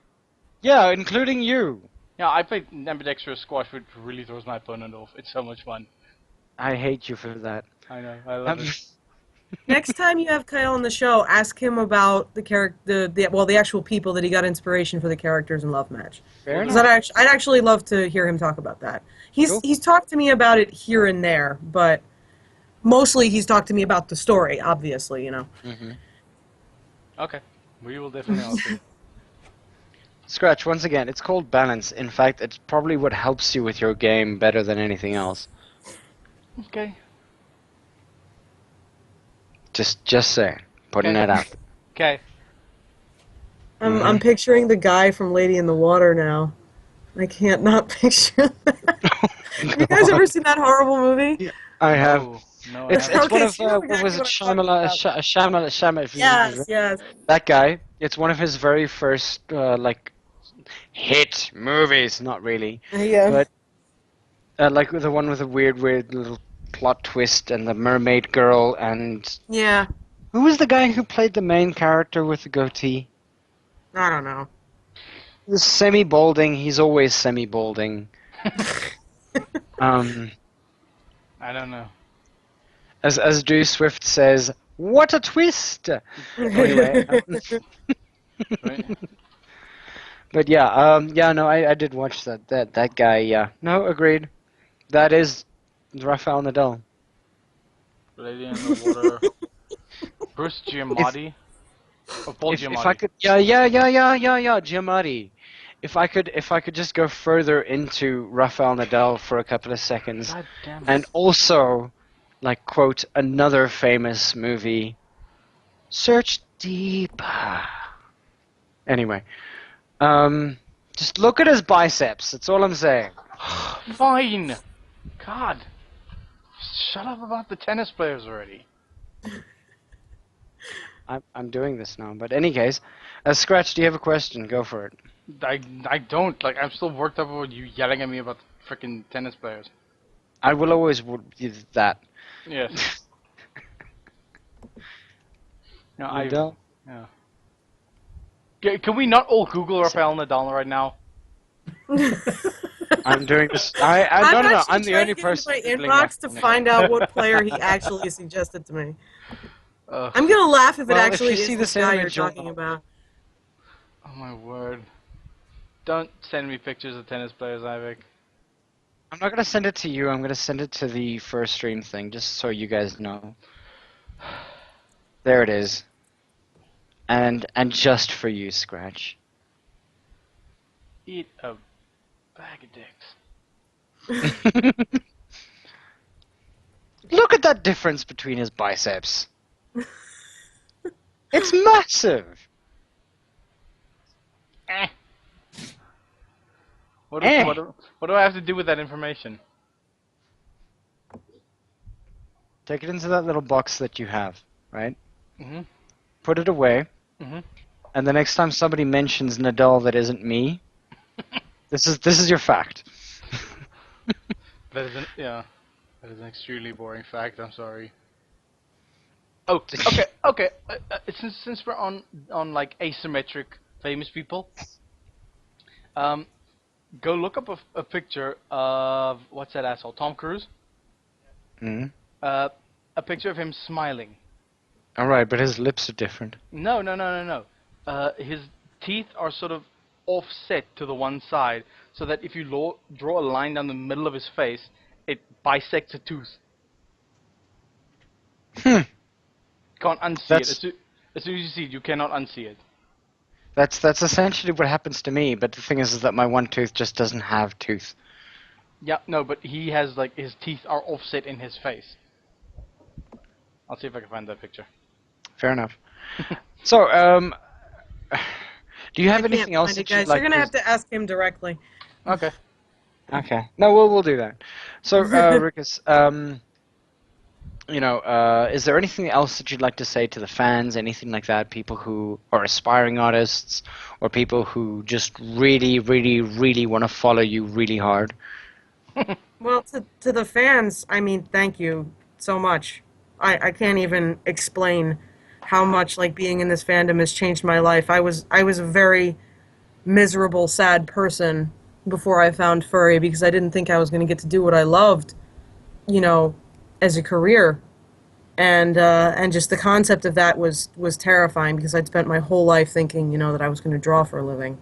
Yeah, including you. Yeah, I played ambidextrous squash, which really throws my opponent off. It's so much fun. I hate you for that. I know, I love it. Next time you have Kyle on the show, ask him about the actual people that he got inspiration for the characters in Love Match. Fair 'Cause enough. I'd actually love to hear him talk about that. Cool. He's talked to me about it here and there, but mostly he's talked to me about the story. Obviously, you know. Mm-hmm. Okay, we will definitely answer. Scratch, once again, it's called balance. In fact, it's probably what helps you with your game better than anything else. Okay. Just saying. Putting Okay. that out. Okay. I'm picturing the guy from Lady in the Water now. I can't not picture that. Have you guys ever seen that horrible movie? I have. No, It's I haven't. it's one Okay, of so you know what was it? exactly what I'm talking Shyamalan. Yes. That guy. It's one of his very first like hit movies. Not really, Yeah. but like the one with the weird little plot twist and the mermaid girl and Yeah. Who was the guy who played the main character with the goatee? I don't know. He was semi-balding. He's always semi-balding. I don't know. As Drew Swift says, what a twist! Anyway. Right? But yeah, no, I did watch that guy, yeah. No, agreed. That is Rafael Nadal. Lady in the Water. Bruce Giamatti. Paul Giamatti. If I could, yeah, Giamatti. If I could just go further into Rafael Nadal for a couple of seconds, God damn it. and also, like, quote another famous movie, search deeper. Anyway, just look at his biceps. That's all I'm saying. Fine. God. Shut up about the tennis players already. I'm doing this now, but any case, Scratch, do you have a question? Go for it. I don't. Like, I'm still worked up about you yelling at me about freaking tennis players. I will always do that. Yes. No, Nadal? Yeah. Can we not all Google Rafael Nadal right now? I'm doing this. No. I'm the only to person. my Googling inbox to Rafael find Nadal. out what player he actually suggested to me. I'm gonna laugh if it Well, if actually you see is the this guy same you're image on- talking about. Oh my word. Don't send me pictures of tennis players, Ivik. I'm not gonna send it to you. I'm gonna send it to the first stream thing, just so you guys know. There it is. And just for you, Scratch. Eat a bag of dicks. Look at that difference between his biceps. It's massive. Eh. What do I have to do with that information? Take it into that little box that you have, right? Mhm. Put it away. Mhm. And the next time somebody mentions Nadal that isn't me, this is your fact. That is an extremely boring fact. I'm sorry. Oh, okay. Since we're on like asymmetric famous people, go look up a picture of what's that asshole, Tom Cruise. Hmm. A picture of him smiling. All right, but his lips are different. No. His teeth are sort of offset to the one side, so that if you draw a line down the middle of his face, it bisects a tooth. Hmm. Can't unsee it. As soon as you see it, you cannot unsee it. That's essentially what happens to me. But the thing is that my one tooth just doesn't have tooth. Yeah, no, but he has, like, his teeth are offset in his face. I'll see if I can find that picture. Fair enough. So, do you have anything else that guys. you'd like You're gonna have to ask him directly. Okay. Okay. No, we'll do that. So, Rukis, is there anything else that you'd like to say to the fans? Anything like that? People who are aspiring artists, or people who just really, really, really want to follow you really hard? Well, to the fans, I mean, thank you so much. I can't even explain how much, like, being in this fandom has changed my life. I was a very miserable, sad person before I found furry, because I didn't think I was going to get to do what I loved, as a career. And just the concept of that was terrifying, because I'd spent my whole life thinking, that I was going to draw for a living.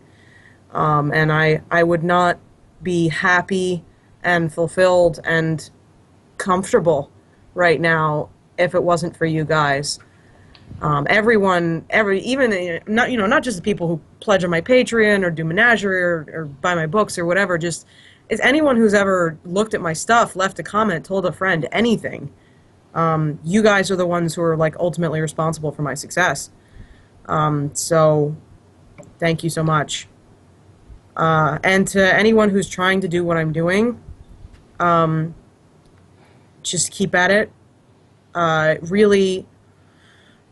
And I would not be happy and fulfilled and comfortable right now if it wasn't for you guys. Even not just the people who pledge on my Patreon or do Menagerie or buy my books or whatever, just is anyone who's ever looked at my stuff, left a comment, told a friend, anything. You guys are the ones who are, like, ultimately responsible for my success. So thank you so much. And to anyone who's trying to do what I'm doing, just keep at it. Really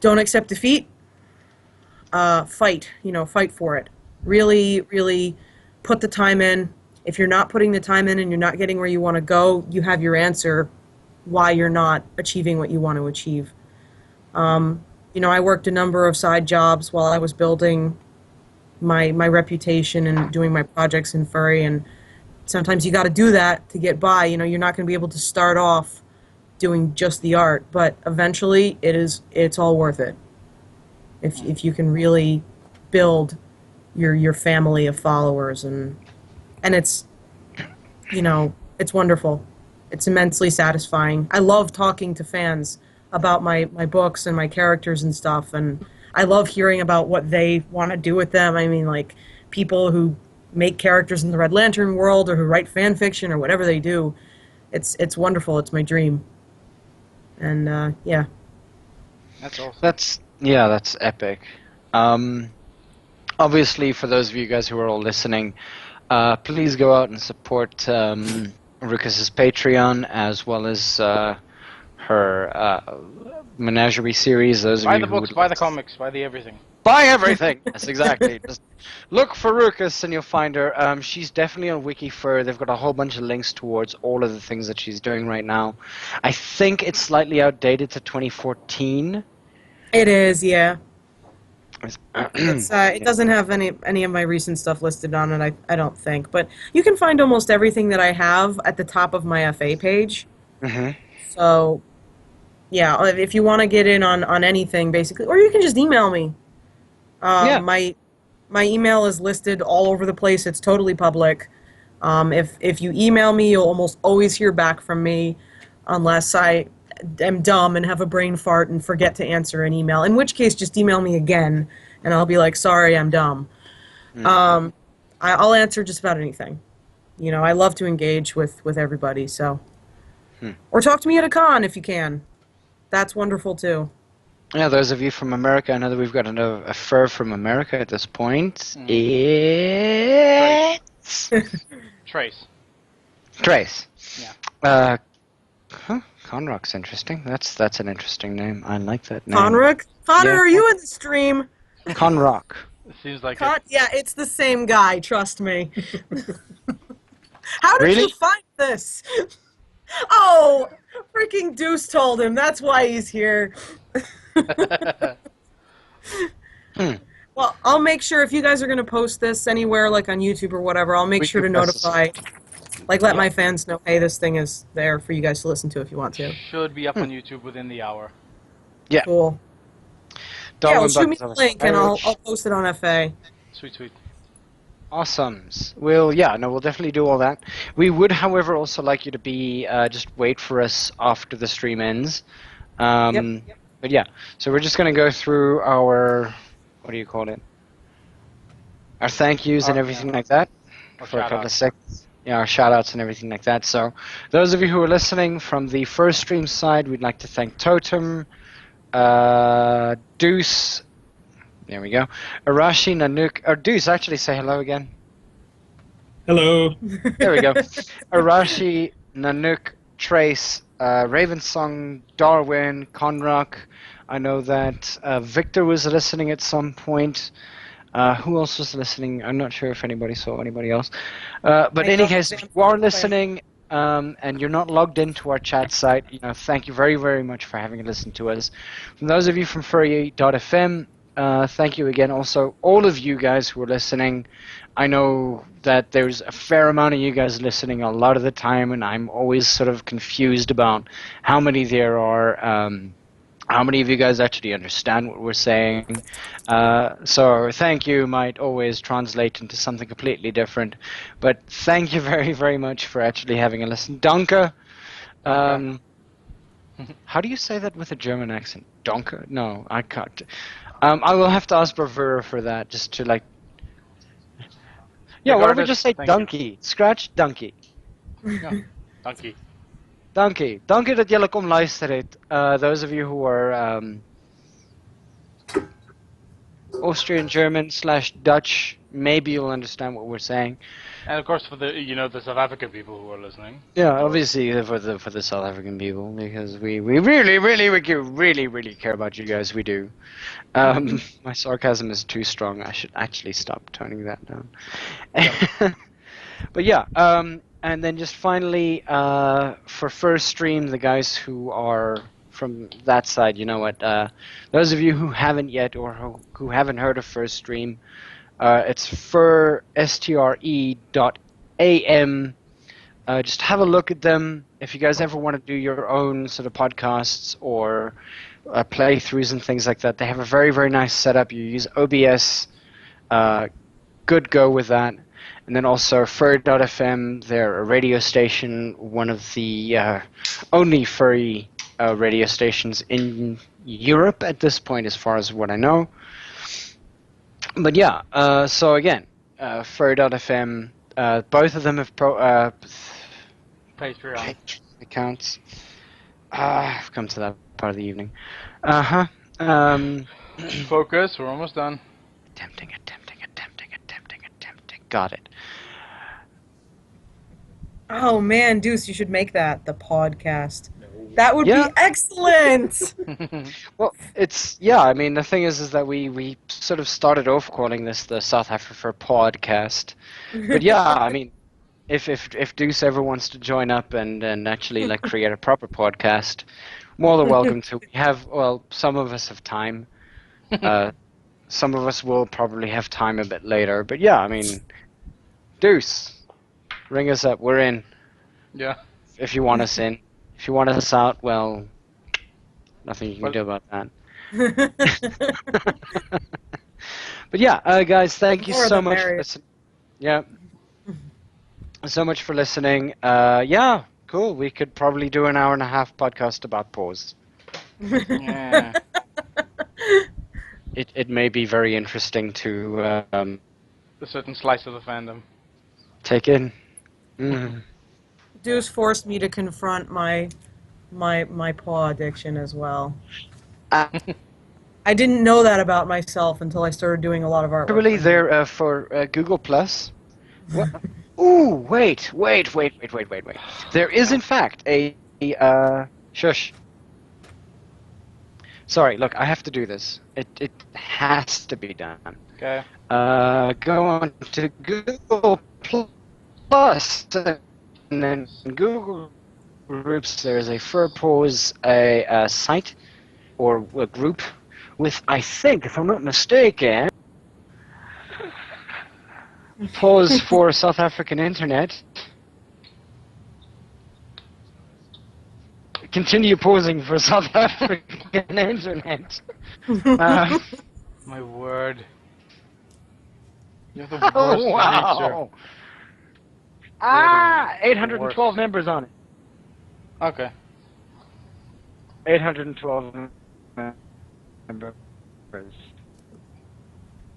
don't accept defeat. Fight for it. Really, really put the time in. If you're not putting the time in and you're not getting where you want to go, you have your answer why you're not achieving what you want to achieve. I worked a number of side jobs while I was building my reputation and doing my projects in furry, and sometimes you got to do that to get by. You're not going to be able to start off doing just the art, but eventually it's all worth it if you can really build your family of followers, and it's it's wonderful. It's immensely satisfying. I love talking to fans about my books and my characters and stuff, and I love hearing about what they want to do with them. I mean, like, people who make characters in the Red Lantern world or who write fan fiction or whatever they do. It's wonderful. It's my dream. And yeah. That's awesome. That's epic. Obviously, for those of you guys who are all listening, please go out and support Rukis' Patreon, as well as her Menagerie series. Those Buy of you the who books, would buy the comics, buy the everything. Buy everything! Yes, exactly. Just look for Rukis and you'll find her. She's definitely on WikiFur. They've got a whole bunch of links towards all of the things that she's doing right now. I think it's slightly outdated to 2014. It is, yeah. It doesn't have any of my recent stuff listed on it, I don't think. But you can find almost everything that I have at the top of my FA page. Mm-hmm. So, yeah, if you want to get in on anything, basically, or you can just email me. Yeah. My email is listed all over the place. It's totally public. If you email me, you'll almost always hear back from me, unless I am dumb and have a brain fart and forget to answer an email. In which case, just email me again, and I'll be like, sorry, I'm dumb. Mm-hmm. I'll answer just about anything. I love to engage with everybody. So, or talk to me at a con if you can. That's wonderful too. Yeah, those of you from America, I know that we've got a fur from America at this point. It's Trace. Trace. Yeah. Conrock's interesting. That's an interesting name. I like that name. Conrock? Connor, Yeah. are you in the stream? Conrock. It seems like Yeah, it's the same guy, trust me. How did Really? you find this? Oh, freaking Deuce told him. That's why he's here. Well, I'll make sure, if you guys are going to post this anywhere, like on YouTube or whatever, I'll make We sure to can post this. notify, let my fans know, hey, this thing is there for you guys to listen to if you want to. should be up on YouTube within the hour. Yeah. Cool. Darwin Well, shoot me Buttons the link and Irish. I'll post it on FA. Sweet. Awesomes. We'll definitely do all that. We would, however, also like you to be just wait for us after the stream ends. Yep. But yeah, so we're just going to go through our, what do you call it? Our thank yous and everything like that for a couple of seconds. Yeah, our shout outs and everything like that. So those of you who are listening from the first stream side, we'd like to thank Totem, Deuce, there we go, Arashi, Nanook, or Deuce, actually say hello again. Hello. There we go. Arashi, Nanook, Trace, Ravensong, Darwin, Conrock. I know that Victor was listening at some point. Who else was listening? I'm not sure if anybody saw anybody else. But in any case, if you are listening and you're not logged into our chat site, thank you very, very much for having listened to us. From those of you from furry.fm, thank you again. Also, all of you guys who are listening, I know that there's a fair amount of you guys listening a lot of the time, and I'm always sort of confused about how many there are. How many of you guys actually understand what we're saying? So thank you might always translate into something completely different. But thank you very, very much for actually having a listen. Danke. How do you say that with a German accent? Danke? No, I can't. I will have to ask Bravura for that, just to like... Yeah, why don't we just say donkey? Scratch donkey. Ja, dankie. Dankie. Dankie dat julle kom luister het. Those of you who are Austrian, German / Dutch, maybe you'll understand what we're saying. And of course for the the South African people who are listening. Yeah, obviously for the South African people, because we really care about you guys. We do. My sarcasm is too strong. I should actually stop toning that down. But yeah, and then just finally, for first stream, the guys who are from that side, you know what? Those of you who haven't yet or who haven't heard of Fur Stream, it's fur.am. Just have a look at them. If you guys ever want to do your own sort of podcasts or playthroughs and things like that, they have a very, very nice setup. You use OBS. Good go with that. And then also fur.fm, they're a radio station, one of the only furry radio stations in Europe at this point, as far as what I know. But yeah, so again, fur.fm, both of them have Patreon accounts. I've come to that part of the evening. Focus, we're almost done. Attempting. Got it. Oh man, Deuce, you should make that the podcast. That would Yeah. be excellent. Well, I mean, the thing is that we sort of started off calling this the south-afrifur Pawdcast. But yeah, I mean, if Deuce ever wants to join up and actually like create a proper podcast, more than welcome to. We have, well, some of us have time. Some of us will probably have time a bit later. But yeah, I mean, Deuce, ring us up. We're in. Yeah. If you want us in. If you want us out, well, nothing you can do about that. But yeah, guys, thank you so much for listening. Yeah. So much for listening. Yeah, cool. We could probably do an 1.5-hour podcast about paws. Yeah. It may be very interesting to A certain slice of the fandom. take in. Mm. Deuce forced me to confront my paw addiction as well. I didn't know that about myself until I started doing a lot of artwork. Actually, they're for Google Plus. What? Ooh, wait. There is, in fact, a shush. Sorry, look, I have to do this. It has to be done. Okay. Go on to Google Plus, and then in Google Groups, there's a Fur Paws a site or a group with, I think, if I'm not mistaken, Paws for South African Internet. Continue posing for South African Internet. My word. You're the worst Oh, wow. You're the 812 worst. members on it. Okay. 812 members.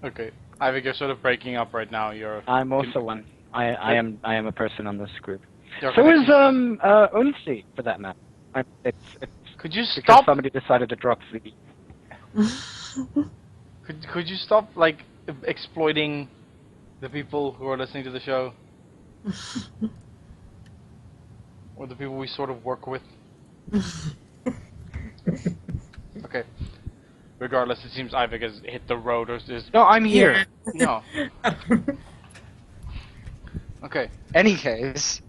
Okay. I think you're sort of breaking up right now. I'm also one. I am a person on this group. You're So is connecting. Unsi, for that matter. It's Could you because stop? somebody decided to drop the. Could you stop like exploiting the people who are listening to the show? Or the people we sort of work with? Okay. Regardless, it seems Ivik has hit the road or is... No, I'm here. No. Okay. Any case,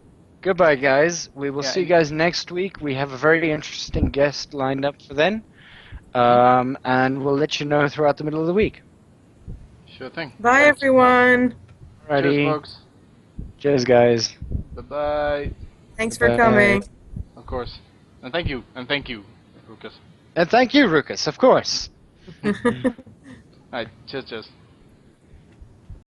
goodbye, guys. We will Yeah, see you guys next week. We have a very interesting guest lined up for then. And we'll let you know throughout the middle of the week. Sure thing. Bye, Thanks. everyone. Cheers, Alrighty. folks. Cheers, guys. Bye-bye. Thanks for Bye. coming. Of course. And thank you. And thank you, Rukis. And thank you, Rukis, of course. Alright, cheers.